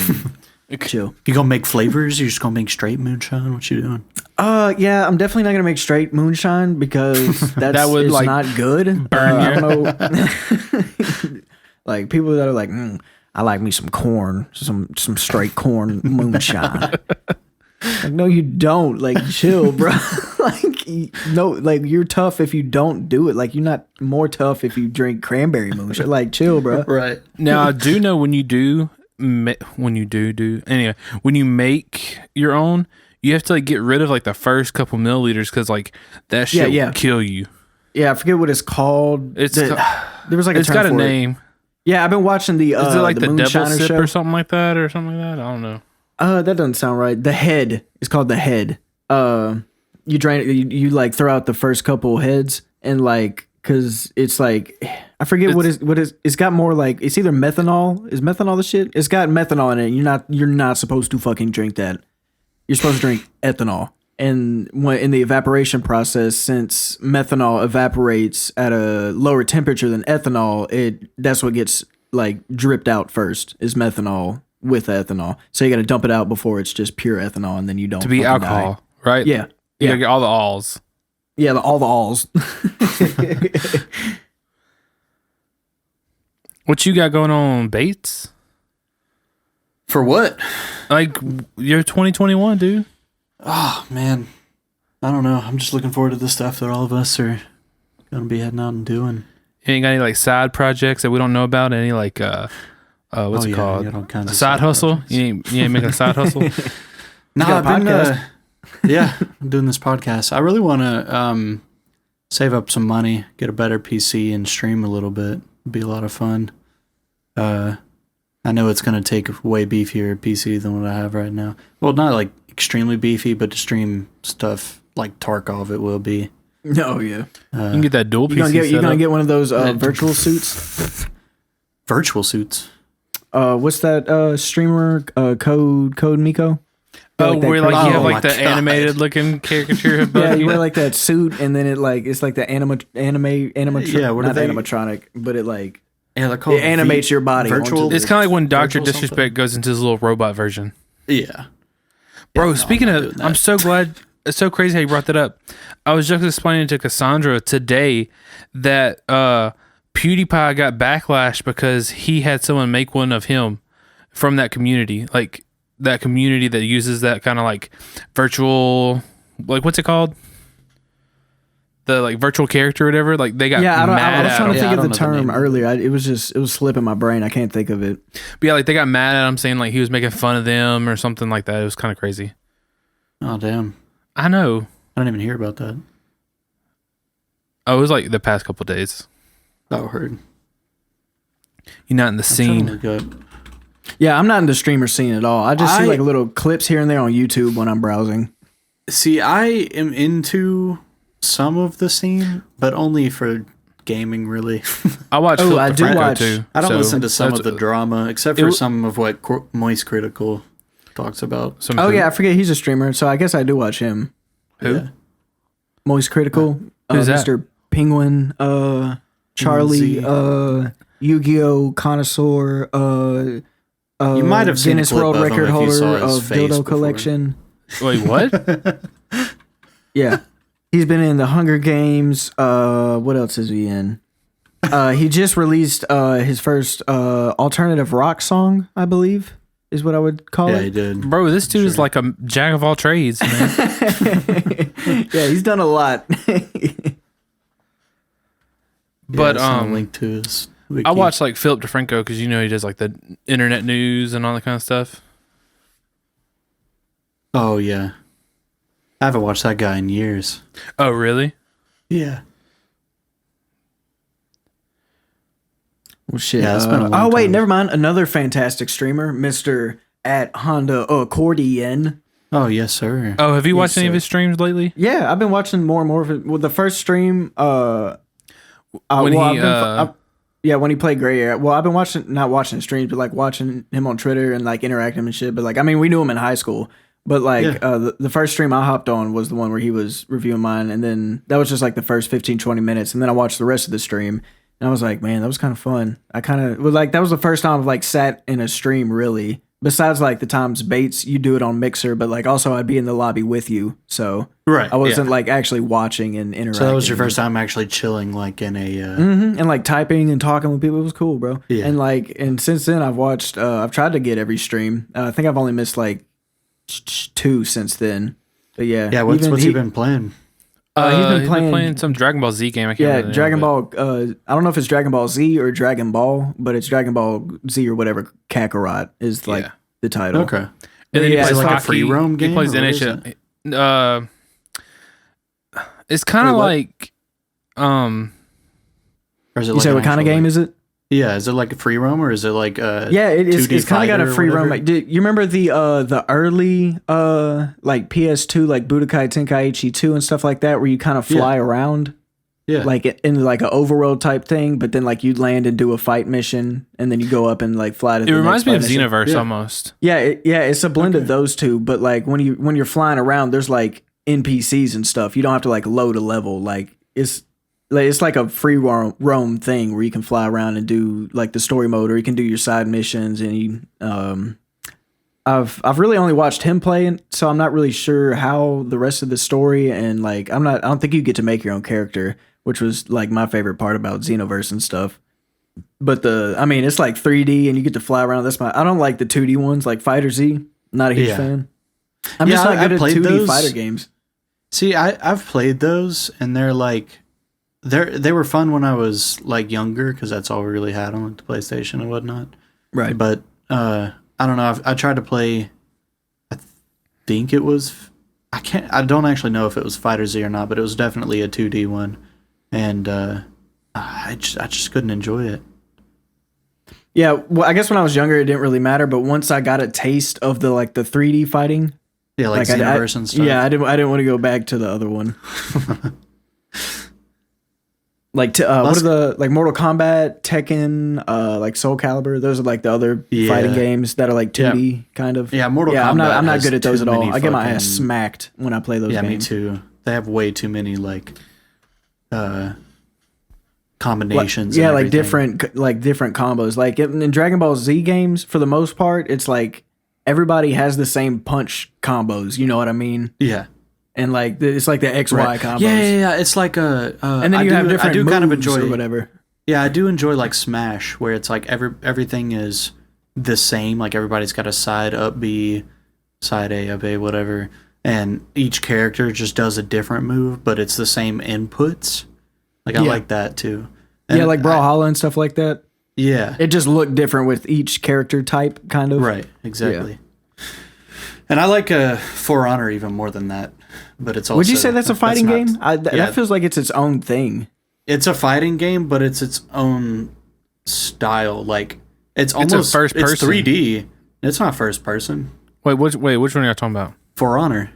chill. You gonna make flavors? You're just gonna make straight moonshine? What you doing? Yeah, I'm definitely not gonna make straight moonshine because that would like not good. I don't know. Like people that are like, I like me some corn, some straight corn moonshine. Like, no, you don't. Like, chill, bro. You're tough if you don't do it. Like, you're not more tough if you drink cranberry moonshine. Like, chill, bro. Right. Now, I do know when you make your own, you have to like get rid of like the first couple milliliters because like that shit will kill you. Yeah, I forget what it's called. There was like it's got a name. Yeah, I've been watching the is it like the Devil Sip show or something like that I don't know. That doesn't sound right. The Head. It's called The Head. You drain it. You like throw out the first couple heads and like because it's like I forget what is. It's got more like it's either methanol. Is methanol the shit? It's got methanol in it. You're not supposed to fucking drink that. You're supposed to drink ethanol. And in the evaporation process, since methanol evaporates at a lower temperature than ethanol, that's what gets like dripped out first is methanol with ethanol. So you got to dump it out before it's just pure ethanol, and then you don't to be alcohol, right? Yeah, you gotta get all the alls. Yeah, all the alls. What you got going on, Bates? For what? Like you're 2021, dude. Oh man, I don't know. I'm just looking forward to the stuff that all of us are gonna be heading out and doing. You ain't got any like side projects that we don't know about? Any like what's it called? A side hustle? You ain't making a side hustle? No, I've been I'm doing this podcast. I really want to save up some money, get a better PC, and stream a little bit. It'd be a lot of fun. I know it's gonna take a way beefier PC than what I have right now. Well, not like extremely beefy, but to stream stuff like Tarkov, it will be. Oh yeah, you can get that dual PC. You're gonna get one of those virtual suits. Virtual suits. What's that streamer Code Miko? Oh, where like you have like the animated looking caricature of yeah, you wear like that suit, and then it's like the animatronic. Yeah, what not are they? Animatronic, but it like they're called it animates your body. Virtual. It's kind of like when Dr. Disrespect goes into his little robot version. Yeah. Bro, speaking of, I'm so glad. It's so crazy how you brought that up. I was just explaining to Cassandra today that PewDiePie got backlash because he had someone make one of him from that community. Like, that community that uses that kind of like virtual, like what's it called? The like virtual character or whatever. Like they got I was trying to think of the know the term name. earlier. It was slipping my brain. I can't think of it. But yeah, like they got mad at him saying like he was making fun of them or something like that. It was kind of crazy. Oh damn! I know. I didn't even hear about that. Oh, it was like the past couple of days. Oh, heard. You're not in the scene. Yeah, I'm not in the streamer scene at all. I just see like little clips here and there on YouTube when I'm browsing. See, I am into some of the scene, but only for gaming, really. I watch. I do watch. Too, I don't listen to some of the drama, except for some of what Moist Critical talks about. Oh yeah, I forget he's a streamer, so I guess I do watch him. Who? Yeah. Moist Critical, Who's that? Mr. Penguin, Charlie, Yu-Gi-Oh Connoisseur, You might have seen a Guinness clip World of him Record if you saw holder his of face Dildo before. Collection. Wait, what? Yeah, he's been in the Hunger Games. What else is he in? He just released his first alternative rock song, I believe, is what I would call Yeah, it. he did. Bro, this dude is like a jack of all trades, man. Yeah, he's done a lot. But I'll send a link to his wiki. I watch like Philip DeFranco because you know he does like the internet news and all that kind of stuff. Oh yeah, I haven't watched that guy in years. Oh, really? Yeah. Well, shit. Yeah, it's been a long oh wait, time. never mind. Another fantastic streamer, Mister at Honda Accordion. Oh yes, sir. Oh, have you watched any of sir. his streams lately? Yeah, I've been watching more and more of it. Well, the first stream, When well, he, I've been, yeah, when he played Gray Area. Well, I've been not watching streams, but like watching him on Twitter and like interacting and shit. But like, I mean, we knew him in high school. But like, Yeah. the first stream I hopped on was the one where he was reviewing mine, and then that was just like the first 15, 20 minutes, and then I watched the rest of the stream, and I was like, man, that was kind of fun. I kind of was like, that was the first time I've like sat in a stream really. Besides like the times Bates, you do it on Mixer, but like also I'd be in the lobby with you, so Right. I wasn't like actually watching and interacting. So that was your first time actually chilling, like in a. And like typing and talking with people. It was cool, bro. Yeah. And like, and since then I've watched, I've tried to get every stream. I think I've only missed like 2 since then. But yeah. Yeah. What's Even he been playing? he's been He's playing, some Dragon Ball Z game. I can't yeah, remember the Dragon name of Ball. I don't know if it's Dragon Ball Z or Dragon Ball, but it's Dragon Ball Z or whatever. Kakarot is like Yeah. the title. Okay. it. And then Yeah, he it's plays like a hockey. free roam game, He plays or what is NHL. It's kind of Wait, what? like Or is it You like say an what kind of actual, game like- is it? Yeah. Is it like a free roam or is it like Yeah, it's 2D kind of got fighter a or free roam. whatever? Like, you remember the early like PS2 like Budokai Tenkaichi 2 and stuff like that, where you kind of fly around Yeah. like in like an overworld type thing, but then like you land and do a fight mission, and then you go up and like fly to. it the reminds next me of fight mission. Xenoverse Yeah. almost. Yeah, it's a blend of those two. But like when you're flying around, there's like NPCs and stuff. You don't have to like load a level. Like it's like a free roam thing where you can fly around and do like the story mode, or you can do your side missions. And you, I've really only watched him play, so I'm not really sure how the rest of the story. And like I don't think you get to make your own character, which was like my favorite part about Xenoverse and stuff. But I mean, it's like 3D and you get to fly around. I don't like the 2D ones, like Fighter Z. Not a huge Yeah. fan. I'm Yeah, just not I good at played 2D those. fighter games. See, I've played those, and they're like, they were fun when I was like younger because that's all we really had on the PlayStation and whatnot. Right. But I don't know. I tried to play. I think it was. I don't actually know if it was Fighter Z or not, but it was definitely a 2D one, and I just couldn't enjoy it. Yeah, well, I guess when I was younger, it didn't really matter. But once I got a taste of the 3D fighting, Yeah, like I- Xenoverse and stuff. yeah, I didn't want to go back to the other one. What are the like Mortal Kombat, Tekken, like Soul Calibur? Those are like the other Yeah. fighting games that are like 2D kind of. Yeah, Mortal I'm Kombat not has good at those too at all. many I get my fucking- ass smacked when I play those Yeah, me games. too. They have way too many combinations. Yeah, and like everything. different combos. Like in Dragon Ball Z games, for the most part, it's like everybody has the same punch combos. You know what I mean? Yeah. And like it's like the XY Right. combos. Yeah. It's like a. And then I you do, have different I do moves kind of enjoy or whatever. Yeah, I do enjoy like Smash, where it's like everything is the same. Like everybody's got a side up B, side A, up A, whatever, and each character just does a different move, but it's the same inputs. Like I Yeah. like that too. Yeah, And like Brawlhalla and stuff like that. Yeah. It just looked different with each character type, kind of. Right, exactly. And I like For Honor even more than that. But it's also. Would you say that's a fighting not- game? yeah. That feels like it's its own thing. It's a fighting game, but it's its own style. Like it's almost first It's person. 3D. It's not first person. Wait, which one are you talking about? For Honor.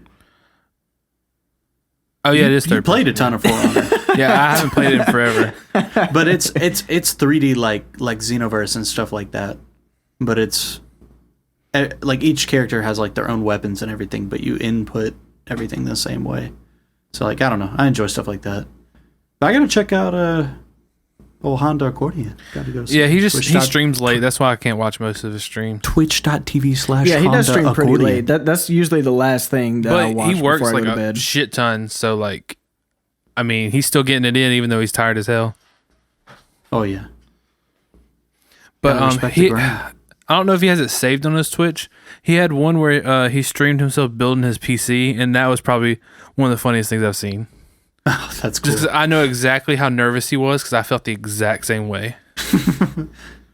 Oh yeah, it is You third. played a ton of For Honor, Yeah, I haven't played it in forever. but it's 3D like Xenoverse and stuff like that. But it's like each character has like their own weapons and everything, but you input everything the same way. So like I don't know, I enjoy stuff like that. But I gotta check out old Honda Accordion. Gotta go. Yeah, he streams late. That's why I can't watch most of his stream. Twitch.tv/. Yeah, he Honda does stream pretty Accordion. late. That's usually the last thing that I But watch he works before I like go to a bed. shit ton. So like, I mean, he's still getting it in even though he's tired as hell. Oh yeah. But Gotta respect the grind. I don't know if he has it saved on his Twitch. He had one where he streamed himself building his PC, and that was probably one of the funniest things I've seen. Oh, that's cool. Just 'cause I know exactly how nervous he was because I felt the exact same way.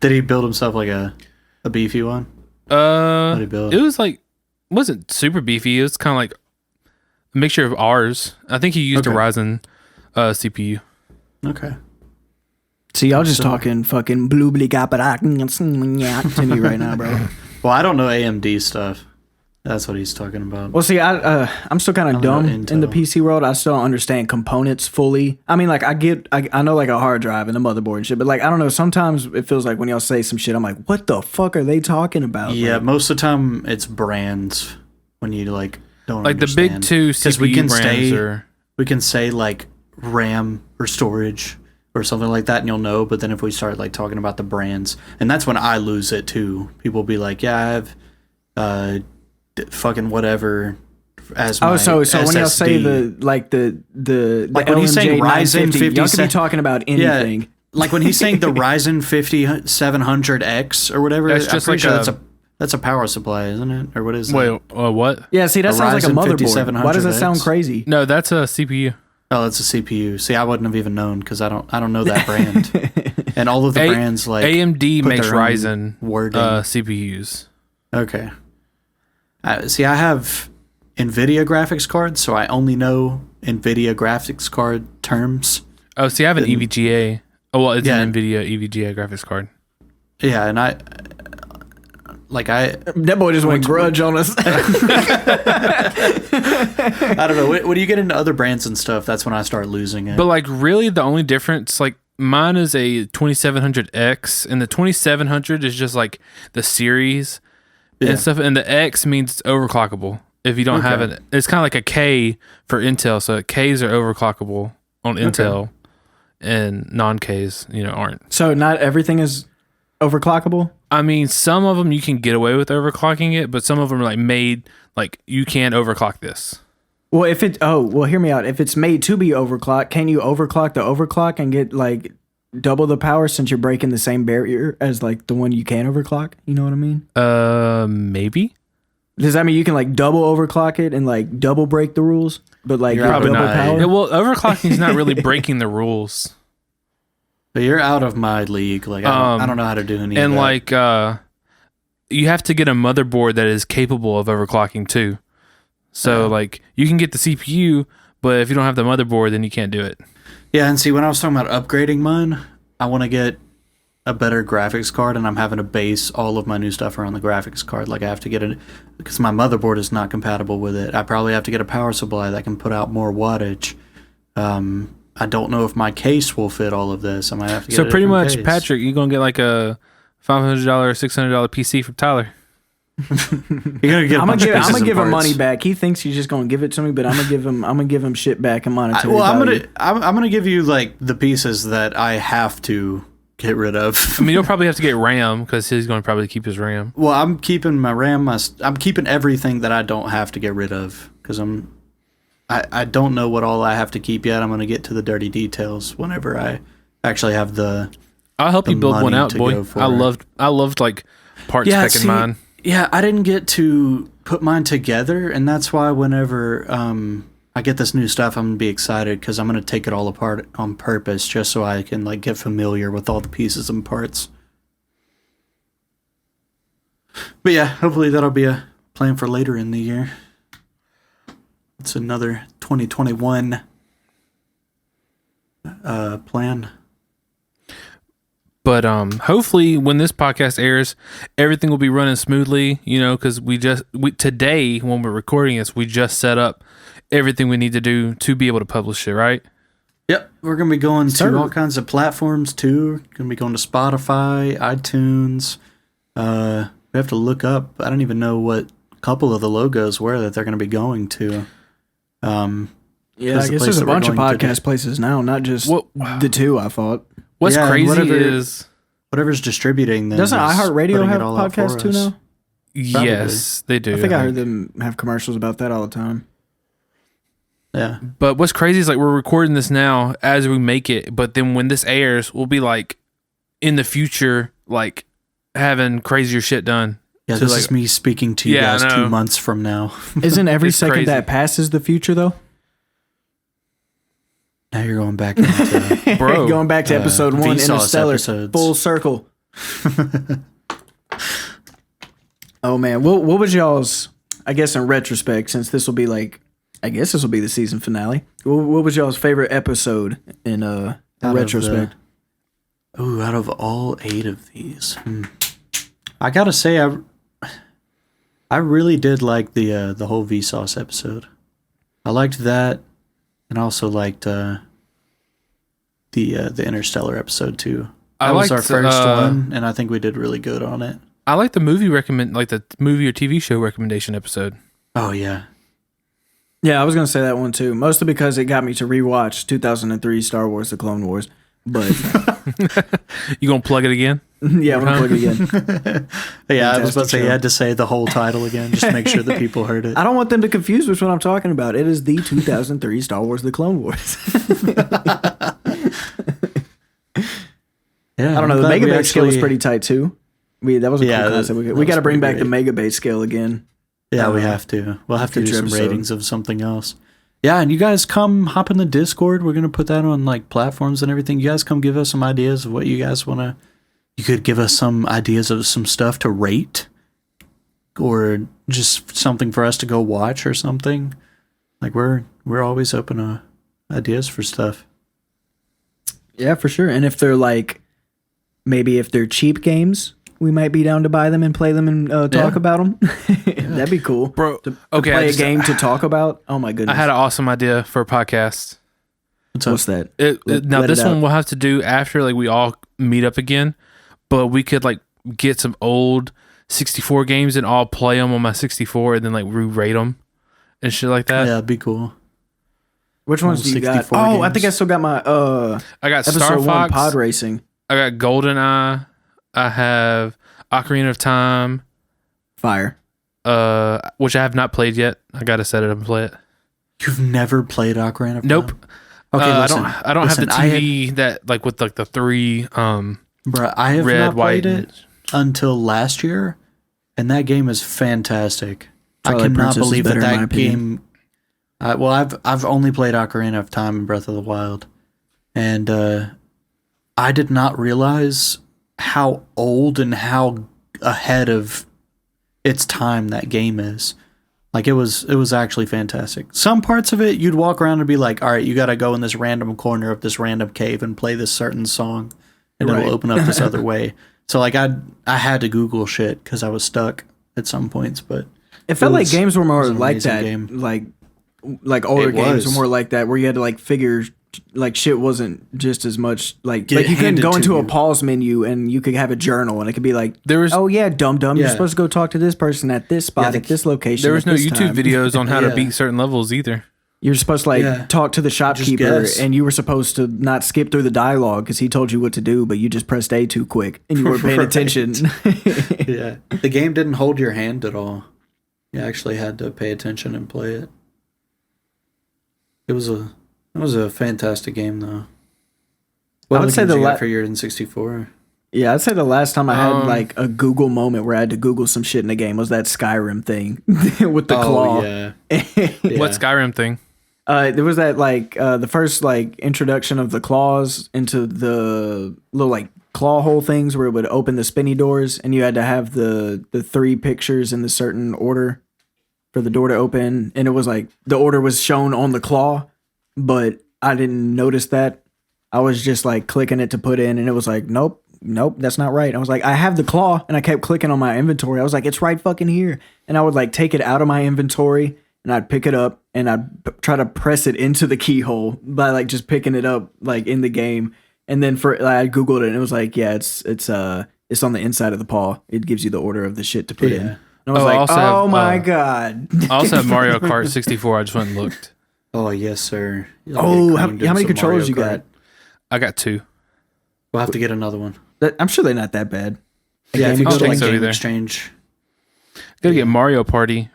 Did he build himself like a beefy one? What did he build? It was like, wasn't super beefy. It was kind of like a mixture of ours. I think he used a Ryzen CPU. Okay. See, y'all just talking fucking bloobly to me right now, bro. Well, I don't know AMD stuff. That's what he's talking about. Well, see, I'm still kind of dumb Intel. in the PC world. I still don't understand components fully. I mean, like I know like a hard drive and a motherboard and shit, but like I don't know. Sometimes it feels like when y'all say some shit, I'm like, what the fuck are they talking about? Yeah, Like, most of the time it's brands when you like don't Like understand. the big two 'Cause CPU brands are. we can say like RAM or storage or something like that and you'll know, but then if we start like talking about the brands, and that's when I lose it too. People will be like, yeah, I have fucking whatever as my so when y'all say SSD. the Like when he's saying Ryzen 950, y'all could be 57 talking about anything. like when he's saying the Ryzen 5700X or whatever, That's I'm just pretty like sure that's a power supply, isn't it? Or what is that? Wait, what? Yeah, see, that sounds like a Ryzen motherboard. Why does that 5700X? sound crazy? No, that's a CPU. Oh, that's a CPU. See, I wouldn't have even known because I don't know that brand. And all of the brands like AMD put makes their own Ryzen wording. CPUs. Okay. See, I have NVIDIA graphics cards, so I only know NVIDIA graphics card terms. Oh, see, I have an EVGA. Oh, well, it's Yeah. an NVIDIA EVGA graphics card. Yeah, and I That boy just went grudge on us. I don't know. When you get into other brands and stuff, that's when I start losing it. But like, really, the only difference, like, mine is a 2700X, and the 2700 is just like the series and stuff, and the X means it's overclockable. If you don't have it, it's kind of like a K for Intel. So Ks are overclockable on Intel, and non-Ks, aren't. So not everything is overclockable? I mean, some of them you can get away with overclocking it, but some of them are like made like you can't overclock this. Well, hear me out. If it's made to be overclocked, can you overclock the overclock and get like double the power since you're breaking the same barrier as like the one you can overclock? You know what I mean? Maybe. Does that mean you can like double overclock it and like double break the rules, but like get Probably double not. power? Yeah, well, overclocking is not really breaking the rules. But you're out of my league. Like I don't know how to do any. And of that. like, you have to get a motherboard that is capable of overclocking too. So like, you can get the CPU, but if you don't have the motherboard, then you can't do it. Yeah, and see, when I was talking about upgrading mine, I want to get a better graphics card, and I'm having to base all of my new stuff around the graphics card. Like I have to get it because my motherboard is not compatible with it. I probably have to get a power supply that can put out more wattage. I don't know if my case will fit all of this. I might have to get So a pretty different much, case. Patrick, you're gonna get like a $500, $600 PC from Tyler. You're gonna get. I'm gonna give him him money back. He thinks he's just gonna give it to me, but I'm gonna give him shit back in monetary value. I'm gonna give you like the pieces that I have to get rid of. I mean, you'll probably have to get RAM because he's going to probably keep his RAM. Well, I'm keeping my RAM. I'm keeping everything that I don't have to get rid of because I don't know what all I have to keep yet. I'm gonna get to the dirty details whenever I actually have the. I'll help you build one money out, to boy. go for I it. loved like part specking mine. Yeah, I didn't get to put mine together, and that's why whenever I get this new stuff, I'm gonna be excited because I'm gonna take it all apart on purpose just so I can like get familiar with all the pieces and parts. But yeah, hopefully that'll be a plan for later in the year. It's another 2021 plan. But hopefully when this podcast airs, everything will be running smoothly, because today when we're recording this, we just set up everything we need to do to be able to publish it, right? Yep, we're gonna be going to all kinds of platforms too. Gonna be going to Spotify, iTunes, We have to look up. I don't even know what a couple of the logos were that they're going to be going to. Yeah, I guess there's a bunch of podcast places now, not just the two, I thought. What's crazy is... Whatever's distributing them. Doesn't iHeartRadio have podcasts too now? Yes, they do. I think I heard them have commercials about that all the time. Yeah. But what's crazy is like we're recording this now as we make it, but then when this airs, we'll be like in the future, like having crazier shit done. Yeah, this is me speaking to you guys 2 months from now. Isn't every second that passes the future though? Now you're going back into going back to episode 1, Interstellar, episodes. Full circle. Oh man, what was y'all's? I guess in retrospect, since this will be like, I guess this will be the season finale. What was y'all's favorite episode in retrospect? Out of all 8 of these, I gotta say I really did like the whole Vsauce episode. I liked that. And I also liked the Interstellar episode too. That was our first one, and I think we did really good on it. I like the movie the movie or TV show recommendation episode. Oh yeah, yeah. I was gonna say that one too, mostly because it got me to rewatch 2003 Star Wars: The Clone Wars. But you gonna plug it again? Yeah, I'm gonna plug it again. Yeah, I was about to say you had to say the whole title again, just to make sure that people heard it. I don't want them to confuse which one I'm talking about. It is the 2003 Star Wars: The Clone Wars. Yeah, I don't know. The megabase scale was pretty tight too. That was a cool concept. We got to bring back the megabase scale again. Yeah, we have to. We'll have to do some ratings of something else. Yeah, and you guys come hop in the Discord. We're going to put that on like platforms and everything. You guys come give us some ideas of what you guys want to... You could give us some ideas of some stuff to rate or just something for us to go watch or something. Like we're always open to ideas for stuff. Yeah, for sure. And if they're like, maybe if they're cheap games, we might be down to buy them and play them and talk about them. That'd be cool. Bro, to play a game to talk about. Oh my goodness. I had an awesome idea for a podcast. What's that? Now this one we'll have to do after like we all meet up again, but we could like get some old 64 games and all play them on my 64 and then like re-rate them and shit like that. Yeah, it'd be cool. Which ones do you got? Oh, games. I think I still got my I got episode Star Fox, 1 pod racing. I got GoldenEye. I have Ocarina of Time. Fire. Which I have not played yet. I gotta set it up and play it. You've never played Ocarina of Time? Nope. Okay, listen, I don't have the TV that like with like the 3 Bruh, I have not played it until last year, and that game is fantastic. I cannot believe that game. I've only played Ocarina of Time and Breath of the Wild, and I did not realize how old and how ahead of its time that game is. Like it was actually fantastic. Some parts of it you'd walk around and be like, all right, you got to go in this random corner of this random cave and play this certain song, and it'll open up this other way. So like I had to Google shit because I was stuck at some points, but it felt like games were more like that. Game. Like older games were more like that, where you had to like figure like shit wasn't just as much like you couldn't go into a pause menu and you could have a journal and it could be like oh yeah, dum you're supposed to go talk to this person at this spot at this location. There was no YouTube videos on how to beat certain levels either. You're supposed to like talk to the shopkeeper and you were supposed to not skip through the dialogue because he told you what to do, but you just pressed A too quick and you weren't paying attention. Yeah, the game didn't hold your hand at all. You actually had to pay attention and play it. It was a fantastic game, though. What I would say for your N64. Yeah, I'd say the last time I had like a Google moment where I had to Google some shit in the game was that Skyrim thing with the claw. Yeah. What Skyrim thing? There was that like the first like introduction of the claws into the little like claw hole things where it would open the spinny doors, and you had to have the 3 pictures in the certain order for the door to open, and it was like the order was shown on the claw, but I didn't notice that. I was just like clicking it to put in, and it was like, nope, that's not right. I was like, I have the claw, and I kept clicking on my inventory. I was like, it's right fucking here. And I would like take it out of my inventory, and I'd pick it up, and I'd try to press it into the keyhole by like just picking it up like in the game. And then I Googled it, and it was like, yeah, it's It's on the inside of the paw. It gives you the order of the shit to put in. And I was Oh, I like, also have, my God. I also have Mario Kart 64. I just went and looked. Oh, yes, sir. Oh, how many controllers you got? I got 2. We'll have to get another one. I'm sure they're not that bad. Yeah, if you I go don't to like think so Game either. Exchange. Gotta get Mario Party.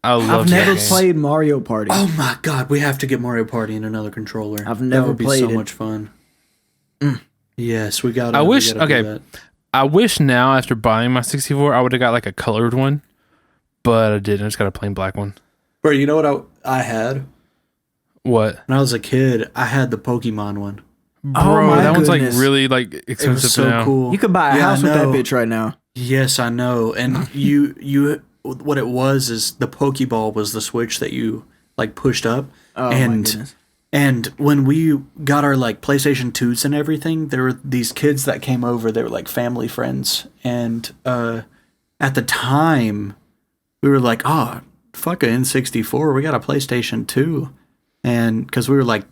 I love I've never that game. played Mario Party. Oh my God, we have to get Mario Party in another controller. I've never that would be played so it. much fun. Yes, we got. I wish. Okay, I wish now after buying my 64, I would have got like a colored one, but I didn't. I just got a plain black one. Bro, you know what I had What? when I was a kid? I had the Pokemon one. Bro, my that one's like goodness. really like It expensive was so now. cool. You could buy a Yeah, house I with that know. bitch right now. Yes, I know. And you, what it was is the Pokeball was the switch that you like pushed up. Oh, my and goodness. and when we got our like PlayStation 2s and everything, there were these kids that came over. They were like family friends, and at the time, we were like, "Oh, fuck a N64. We got a PlayStation 2," and because we were like,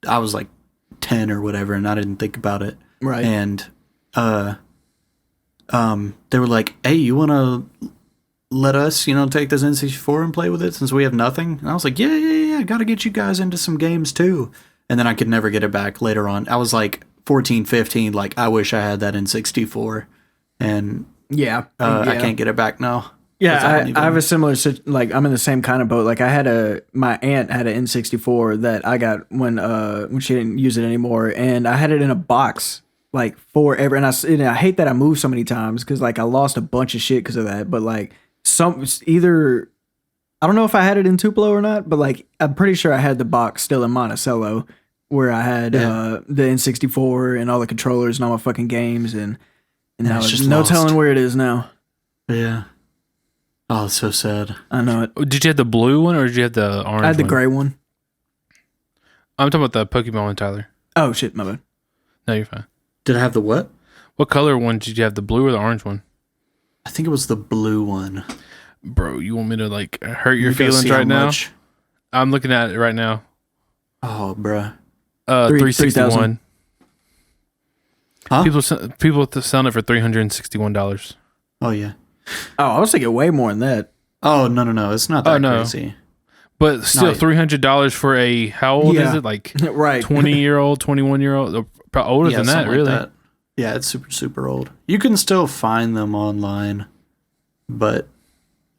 I was like 10 or whatever, and I didn't think about it. Right. And they were like, "Hey, you want to let us, take this N64 and play with it since we have nothing?" And I was like, yeah, got to get you guys into some games too. And then I could never get it back later on. I was like 14, 15, like I wish I had that N64, and Yeah. I can't get it back now. Yeah, I have a similar, like, I'm in the same kind of boat. Like, my aunt had an N64 that I got when she didn't use it anymore. And I had it in a box, like, forever. And I hate that I moved so many times because, like, I lost a bunch of shit because of that. But, like, either, I don't know if I had it in Tupelo or not, but, like, I'm pretty sure I had the box still in Monticello where I had the N64 and all the controllers and all my fucking games. And now it's it's just no lost. telling where it is now. Yeah. Oh, it's so sad. I know it. Did you have the blue one or did you have the orange one? I had the gray one. I'm talking about the Pokemon one, Tyler. Oh, shit, my bad. No, you're fine. Did I have the what? What color one did you have? The blue or the orange one? I think it was the blue one. Bro, you want me to like hurt your You gotta feelings see how right now? much- I'm looking at it right now. Oh, bruh. 361. Huh? People selling it for $361. Oh, yeah. Oh, I was thinking way more than that. Oh, no. It's not that no. crazy. But still, Nice. $300 for a, how old Yeah. is it? Like Right. 20-year-old, 21-year-old? Probably older than that, something really. Like that. Yeah, it's super, super old. You can still find them online, but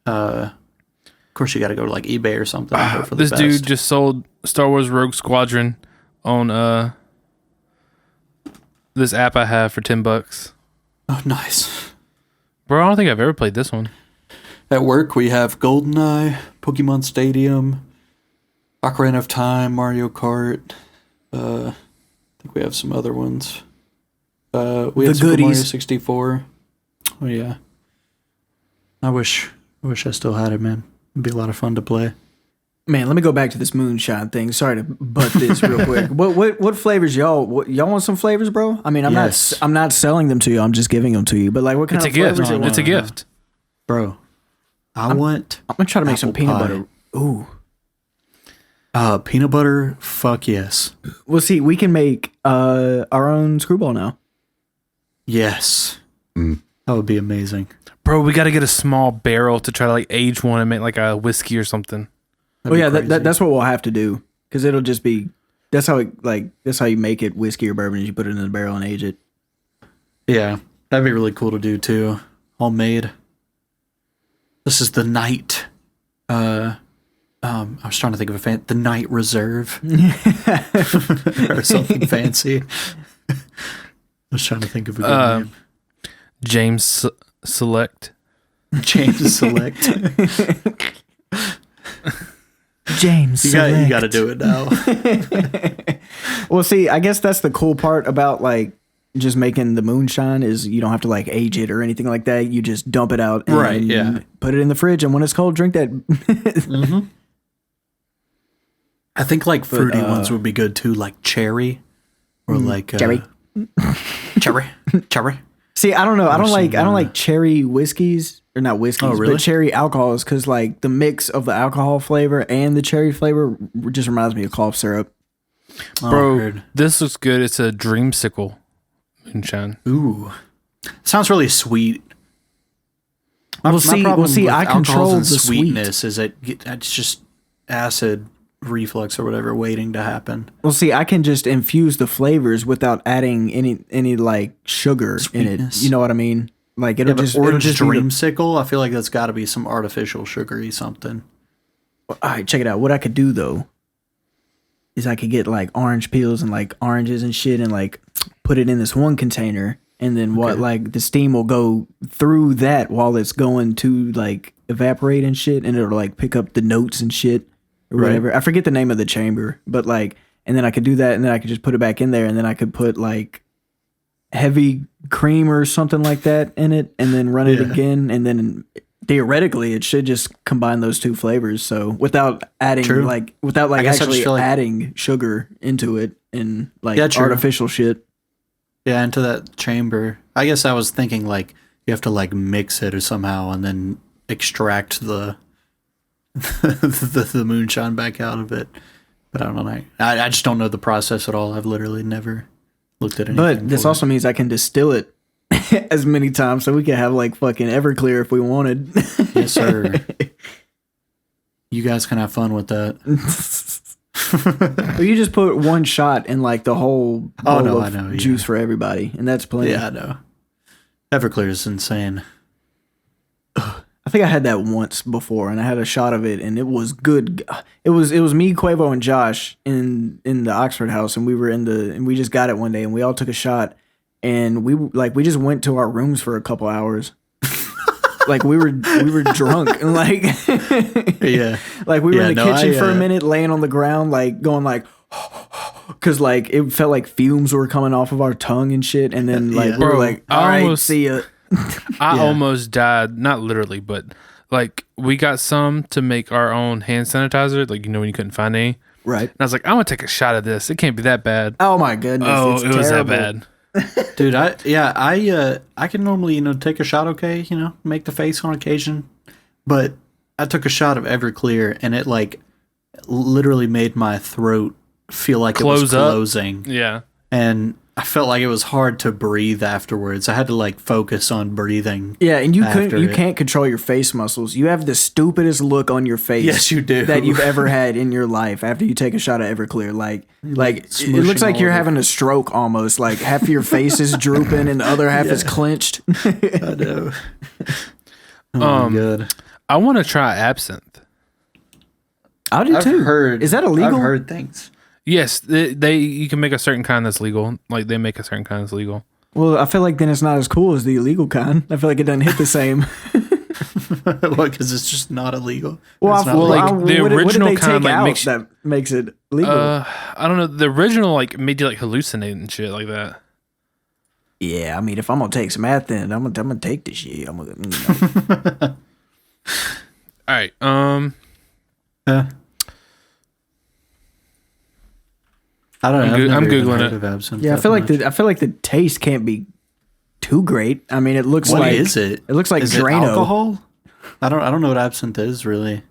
of course you got to go to like eBay or something. and hope for the This best. dude just sold Star Wars Rogue Squadron on this app I have for $10. Oh, nice. Bro, I don't think I've ever played this one. At work, we have GoldenEye, Pokemon Stadium, Ocarina of Time, Mario Kart. I think we have some other ones. We have Super Mario goodies. 64. Oh yeah. I wish I still had it, man. It'd be a lot of fun to play. Man, let me go back to this moonshine thing. Sorry to butt this real quick. What flavors y'all want some flavors, bro? I mean, Yes. I'm not selling them to you. I'm just giving them to you. But like, what kind It's a of gift. flavors? you want? It's a gift. Bro, I want I'm gonna try to make some apple peanut pie. butter. Ooh. Peanut butter, fuck yes. Well, see, we can make our own screwball now. Yes. That would be amazing. Bro, we got to get a small barrel to try to like age one and make like a whiskey or something. That'd Oh be yeah, crazy. that's what we'll have to do because it'll just be. That's how you make it whiskey or bourbon is you put it in the barrel and age it. Yeah, that'd be really cool to do too. Homemade. This is the night. I was trying to think of the night reserve or something fancy. I was trying to think of a good name. James Select. James Select. James, You got to do it now. Well, see, I guess that's the cool part about like just making the moonshine is you don't have to like age it or anything like that. You just dump it out, and Right, yeah. put it in the fridge, and when it's cold, drink that. I think like fruity ones would be good too, like cherry or like cherry. cherry. See, I don't know. I don't some, like cherry whiskeys or not whiskeys, Oh, really? but cherry alcohols because like the mix of the alcohol flavor and the cherry flavor just reminds me of cough syrup. Oh, Bro, heard. this looks good. It's a dreamsicle moonshine. Ooh, Sounds really sweet. We'll see. with I control alcohols and the sweetness. Is it's just acid reflux or whatever waiting to happen. Well, see, I can just infuse the flavors without adding any like sugar in it. Sweetness. You know what I mean? Like it'll just Orange be the- dreamsicle. I feel like that's got to be some artificial sugary something. All right, check it out. What I could do though is I could get like orange peels and like oranges and shit and like put it in this one container, and then like the steam will go through that while it's going to like evaporate and shit, and it'll like pick up the notes and shit or whatever. I forget the name of the chamber, but like, and then I could do that, and then I could just put it back in there, and then I could put like heavy cream or something like that in it, and then run it again, and then theoretically it should just combine those two flavors. So without adding without guess I just actually feel like- adding sugar into it and like Yeah, true. artificial shit. Yeah, into that chamber. I guess I was thinking like you have to like mix it or somehow and then extract the the moonshine back out of it. But I don't know. I just don't know the process at all. I've literally never looked at anything. But this for also means I can distill it as many times, so we could have like fucking Everclear if we wanted. it. Yes, sir. You guys can have fun with that. Or you just put one shot in like the whole bowl of I know, yeah. juice for everybody, and that's plenty. Yeah, I know. Everclear is insane. I think I had that once before, and I had a shot of it, and it was good. It was me, Quavo, and Josh in the Oxford house, and we just got it one day, and we all took a shot, and we just went to our rooms for a couple hours. Like we were drunk, and like Yeah. like we were in the kitchen for a I minute, laying on the ground, like going like, because like it felt like fumes were coming off of our tongue and shit, and then like we were Bro, like, I all right, almost- see ya. I almost died, not literally, but like we got some to make our own hand sanitizer, like when you couldn't find any. Right. And I was like, I'm gonna take a shot of this. It can't be that bad. Oh my goodness. Oh, it's it was that terrible. bad. Dude, I can normally, take a shot okay, make the face on occasion. But I took a shot of Everclear and it like literally made my throat feel like Close it was up? closing. Yeah. And I felt like it was hard to breathe afterwards. I had to like focus on breathing. Yeah, and you after it. can't control your face muscles. You have the stupidest look on your face. Yes, you do. That you've ever had in your life after you take a shot of Everclear. Like it smushing looks like all you're over. having a stroke almost. Like half of your face is drooping and the other half is clenched. I know. Oh my god. I want to try absinthe. I do too. Is that illegal? I've heard things. Yes, they you can make a certain kind that's legal. Like they make a certain kind that's legal. Well, I feel like then it's not as cool as the illegal kind. I feel like it doesn't hit the same. What? Because it's just not illegal. Well, It's not like, legal. the what did original they kind, take like, out makes- that makes it legal? I don't know. The original like made you like hallucinate and shit like that. Yeah, I mean, if I'm gonna take some math, then I'm gonna take this shit. I'm gonna. All right. I don't know. I'm I've never even Googling heard it. of absinthe Yeah, I that feel like much. I feel like the taste can't be too great. I mean, it looks What like is it? It looks like Is it Drano. alcohol? I don't know what absinthe is really.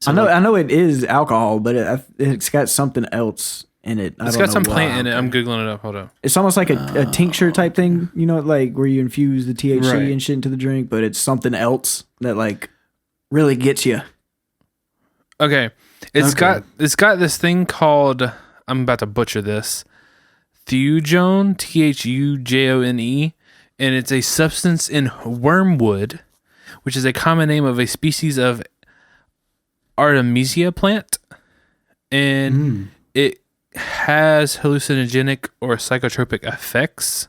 I know it is alcohol, but it's got something else in it. It's got some plant in it. I'm googling it up. Hold up. It's almost like a tincture type thing, like where you infuse the THC Right. and shit into the drink, but it's something else that like really gets you. Okay. It's got this thing called, I'm about to butcher this, Thujone, Thujone, and it's a substance in wormwood, which is a common name of a species of Artemisia plant, and it has hallucinogenic or psychotropic effects.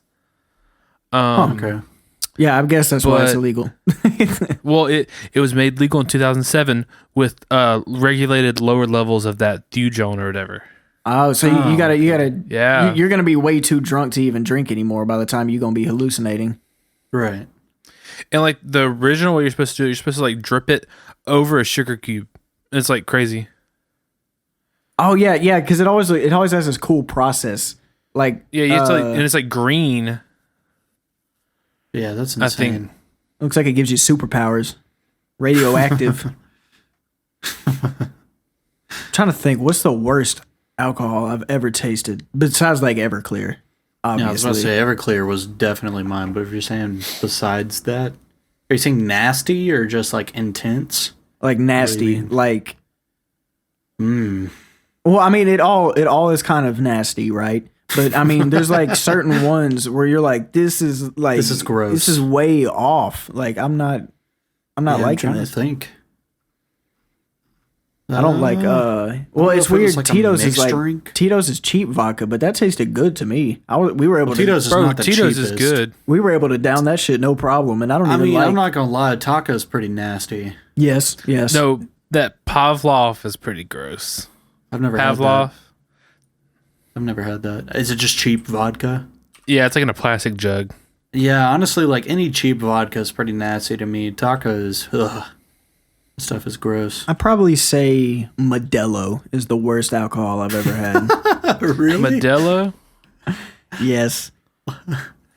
Okay. Yeah, I guess that's why it's But- illegal. Well, it was made legal in 2007 with regulated lower levels of that Thujone or whatever. Oh, so you gotta Yeah. you're gonna be way too drunk to even drink anymore by the time you're gonna be hallucinating. Right. And like the original way you're supposed to do it, you're supposed to like drip it over a sugar cube. It's like crazy. Oh yeah, because it always has this cool process. Like Yeah, you have to, like, and it's like green. Yeah, that's I insane. think. looks like it gives you superpowers. Radioactive. Trying to think, what's the worst alcohol I've ever tasted besides like Everclear? obviously. Yeah, I was about to say Everclear was definitely mine, but if you're saying besides that, are you saying nasty or just like intense? Like nasty, mean? like. Mm. Well, I mean, it all is kind of nasty, right? But I mean, there's like certain ones where you're like, this is gross. This is way off. Like I'm not liking I'm trying this. to think. I don't like. Well, it's weird. Tito's is like Tito's is cheap vodka, but that tasted good to me. We were able to. Tito's is not the Tito's cheapest. is good. We were able to down that shit no problem, and I don't. I'm not gonna lie. Taco's pretty nasty. Yes. No, that Pavlov is pretty gross. I've never had that. I've never had that. Is it just cheap vodka? Yeah, it's like in a plastic jug. Yeah, honestly, like any cheap vodka is pretty nasty to me. Tacos, ugh. This stuff is gross. I'd probably say Modelo is the worst alcohol I've ever had. Really? Modelo? Yes.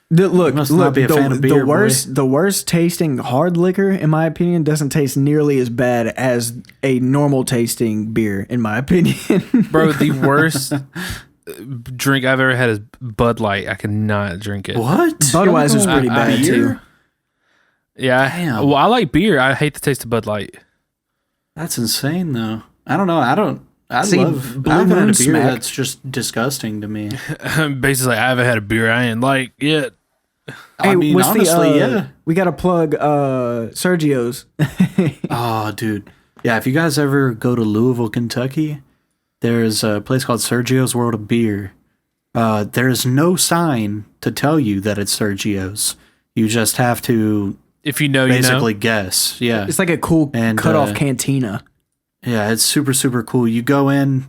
Look, not be a fan of beer, the worst tasting hard liquor, in my opinion, doesn't taste nearly as bad as a normal tasting beer, in my opinion. Bro, the worst drink I've ever had is Bud Light. I cannot drink it. What? Budweiser's pretty bad too. Yeah. Damn. Well, I like beer. I hate the taste of Bud Light. That's insane, though. I don't know. I See, love. Blue I haven't had a Moon beer Smack. that's just disgusting to me. Basically, I haven't had a beer I ain't like yet. I mean, what's honestly, yeah. We got to plug Sergio's. Oh, dude. Yeah, if you guys ever go to Louisville, Kentucky, there's a place called Sergio's World of Beer. There's no sign to tell you that it's Sergio's. You just have to If you know, basically guess. Yeah. It's like a cool And, cut-off cantina. Yeah, it's super, super cool. You go in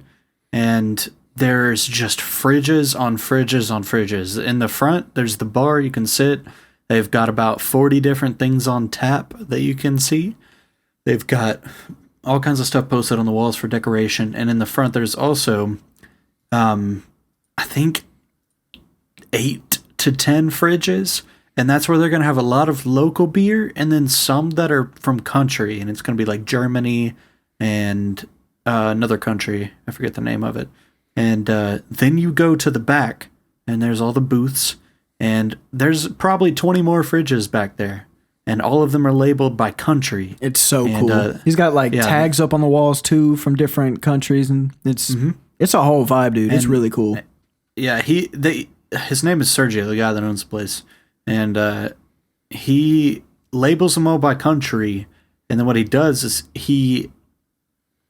and there's just fridges on fridges on fridges. In the front, there's the bar you can sit. They've got about 40 different things on tap that you can see. They've got all kinds of stuff posted on the walls for decoration. And in the front, there's also, I think, 8 to 10 fridges. And that's where they're going to have a lot of local beer and then some that are from country. And it's going to be like Germany and another country. I forget the name of it. And then you go to the back and there's all the booths. And there's probably 20 more fridges back there. And all of them are labeled by country. It's so cool. He's got like tags up on the walls too from different countries. And it's a whole vibe, dude. It's really cool. Yeah, his name is Sergio, the guy that owns the place. And he labels them all by country. And then what he does is he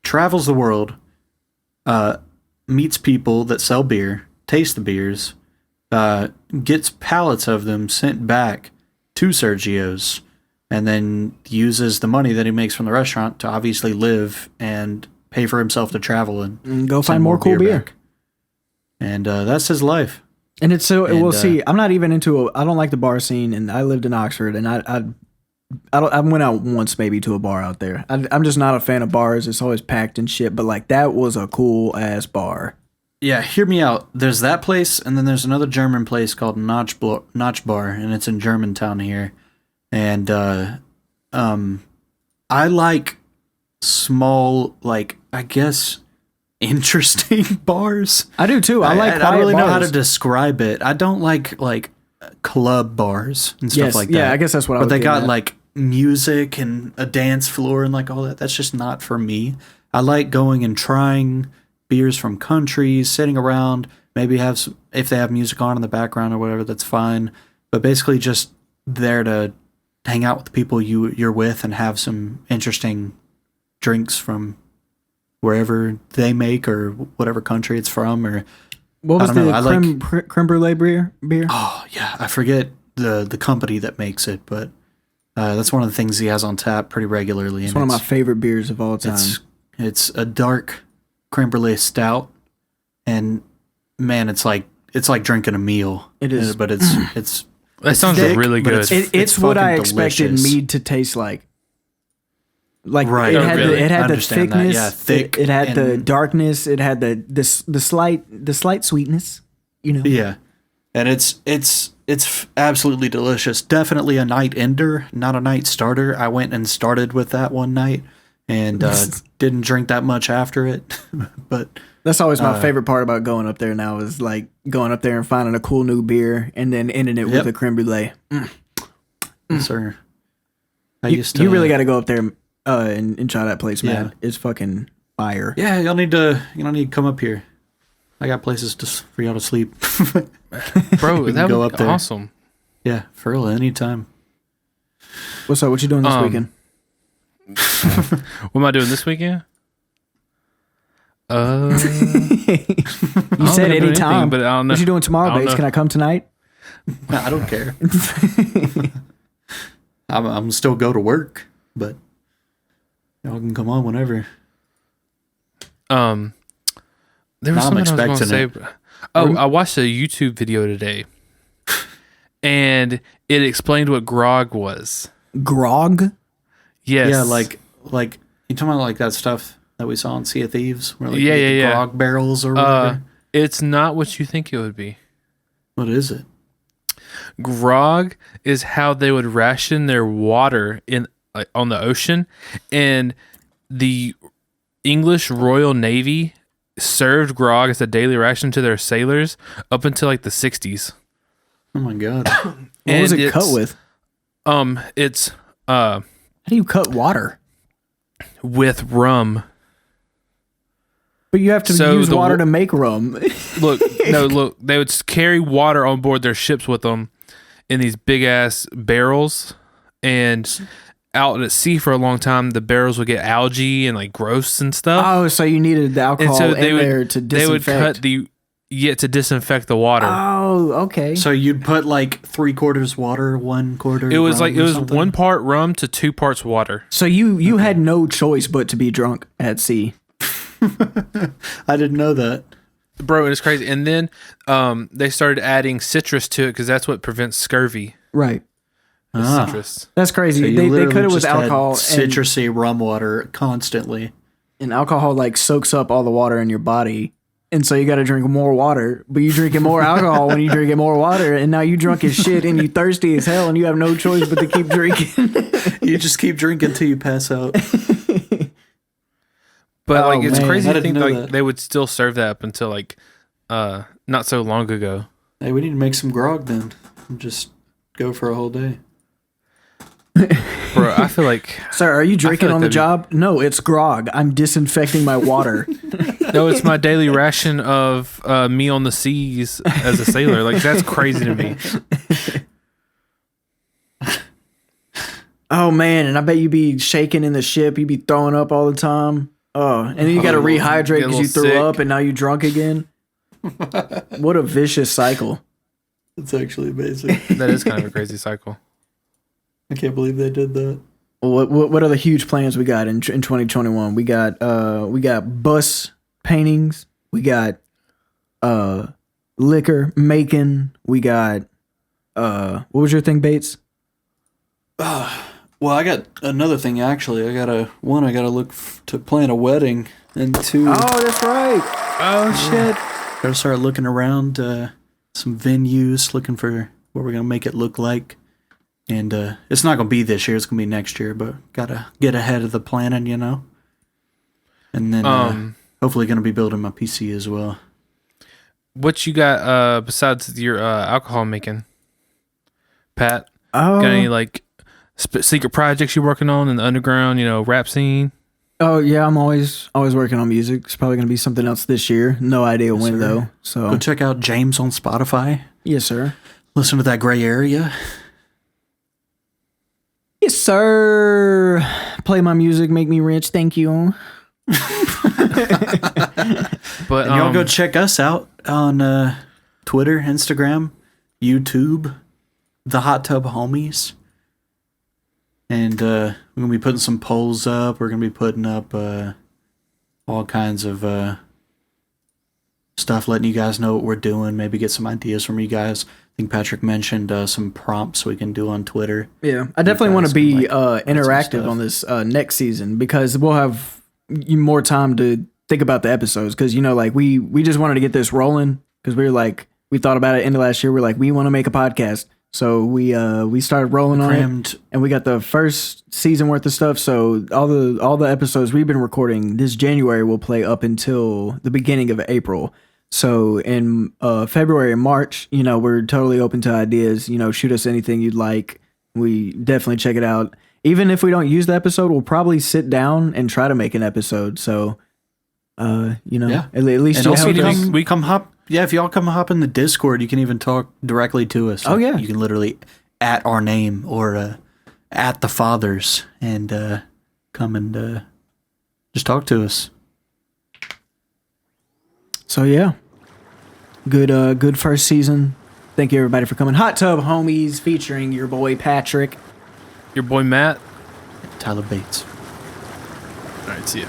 travels the world, meets people that sell beer, tastes the beers, gets pallets of them sent back to Sergio's, and then uses the money that he makes from the restaurant to obviously live and pay for himself to travel and go find more cool beer. Back. And that's his life. And it's so, we'll see, I'm not even into I don't like the bar scene, and I lived in Oxford, and I went out once maybe to a bar out there. I'm just not a fan of bars. It's always packed and shit, but like that was a cool ass bar. Yeah, hear me out. There's that place, and then there's another German place called Notch Bar, and it's in Germantown here. And I like small, like, I guess, interesting bars. I do too. I like. I don't really know how to describe it. I don't like club bars and stuff like that. Yeah, I guess that's what I was But they got at. like music and a dance floor and like all that. That's just not for me. I like going and trying beers from countries, sitting around, maybe have some, if they have music on in the background or whatever, that's fine. But basically just there to hang out with the people you're with and have some interesting drinks from wherever they make or whatever country it's from. Or what was the creme brulee beer? Oh yeah, I forget the company that makes it, but that's one of the things he has on tap pretty regularly. It's one of my favorite beers of all time. It's a dark creme brulee stout, and man, it's like drinking a meal. It is, but it's that sounds really good. It's what I expected mead to taste like. Like right, it had the thickness, yeah, thick. It had the darkness. It had the slight sweetness. You know. Yeah, and it's absolutely delicious. Definitely a night ender, not a night starter. I went and started with that one night, and didn't drink that much after it. But That's always my favorite part about going up there now is like going up there and finding a cool new beer and then ending it with a creme brulee. Sir. You really got to go up there and try that place, man. Yeah. It's fucking fire. Yeah, y'all need to come up here. I got places for y'all to sleep. Bro, that go would up be there. awesome. Yeah, for real, anytime. What's up? What you doing this weekend? What am I doing this weekend? You said anytime, but I don't know. What you doing tomorrow, I don't Bates? know. Can I come tonight? I don't care. I'm still go to work, but y'all can come on whenever. There was Now I'm something I was going expecting to say. Oh, I watched a YouTube video today, and it explained what grog was. Grog? Yes. Yeah, like you talking about like that stuff that we saw in Sea of Thieves, where like Yeah, you get the yeah. grog barrels or whatever. It's not what you think it would be. What is it? Grog is how they would ration their water in on the ocean, and the English Royal Navy served grog as a daily ration to their sailors up until like the 60s. Oh my god! What was it cut with? It's How do you cut water? with rum. But you have to So use the water to make rum. Look, they would carry water on board their ships with them in these big ass barrels, and out at sea for a long time, the barrels would get algae and like gross and stuff. Oh, so you needed the alcohol there to disinfect. They would cut to disinfect the water. Oh, okay. So you'd put like 3/4 water, 1/4. It was rum like it or was something? 1 part rum to 2 parts water. So you had no choice but to be drunk at sea. I didn't know that. Bro, it's crazy. And then they started adding citrus to it because that's what prevents scurvy. Right. Citrus. That's crazy. So you they literally cut it with just had alcohol, citrusy rum water constantly. and alcohol like soaks up all the water in your body. And so you got to drink more water, but you drinking more alcohol when you drinking more water, and now you drunk as shit and you thirsty as hell, and you have no choice but to keep drinking. You just keep drinking till you pass out. But Oh, like it's man. crazy I to didn't think know like that. they would still serve that up until like not so long ago. Hey, we need to make some grog then. And just go for a whole day. Bro, I feel like Sir, are you drinking like on the that'd be- job? No, it's grog. I'm disinfecting my water. no, it's my daily ration of me on the seas as a sailor. Like that's crazy to me. Oh man, and I bet you be shaking in the ship. You be throwing up all the time. Oh, and then you got to rehydrate Get a because you little threw sick. up and now you drunk again. What a vicious cycle. That's actually amazing. That is kind of a crazy cycle. I can't believe they did that. What are the huge plans we got in 2021? We got bus paintings. We got liquor making. We got what was your thing, Bates? Well, I got another thing actually. I gotta look to plan a wedding, and two, Oh, that's right. Oh shit. gotta start looking around some venues, looking for what we're gonna make it look like. And it's not gonna be this year; it's gonna be next year. But gotta get ahead of the planning, you know. And then hopefully gonna be building my PC as well. What you got besides your alcohol making, Pat? Oh, Got any like secret projects you're working on in the underground, rap scene? oh yeah. I'm always working on music. It's probably gonna be something else this year. No idea when sir. though. So Go check out James on Spotify. yes, sir. Listen to that Gray Area. Yes, sir. Play my music, make me rich. Thank you. But And y'all go check us out on Twitter, Instagram, YouTube, the Hot Tub Homies. And we're going to be putting some polls up. We're going to be putting up all kinds of stuff, letting you guys know what we're doing, maybe get some ideas from you guys. I think Patrick mentioned some prompts we can do on Twitter. Yeah, I definitely want to be interactive stuff. on this next season because we'll have more time to think about the episodes. Because like we just wanted to get this rolling because we thought about it end of last year. We're like, we want to make a podcast, So we started rolling on it, and we got the first season worth of stuff. So all the episodes we've been recording this January will play up until the beginning of April. So in February and March, we're totally open to ideas. Shoot us anything you'd like. We definitely check it out. Even if we don't use the episode, we'll probably sit down and try to make an episode. So, at least and also we come hop. Yeah, if y'all come hop in the Discord, you can even talk directly to us. Oh, yeah. You can literally at our name or at the fathers and come and just talk to us. So, yeah. Good first season. Thank you, everybody, for coming. Hot Tub Homies featuring your boy Patrick. Your boy Matt. Tyler Bates. All right, see ya.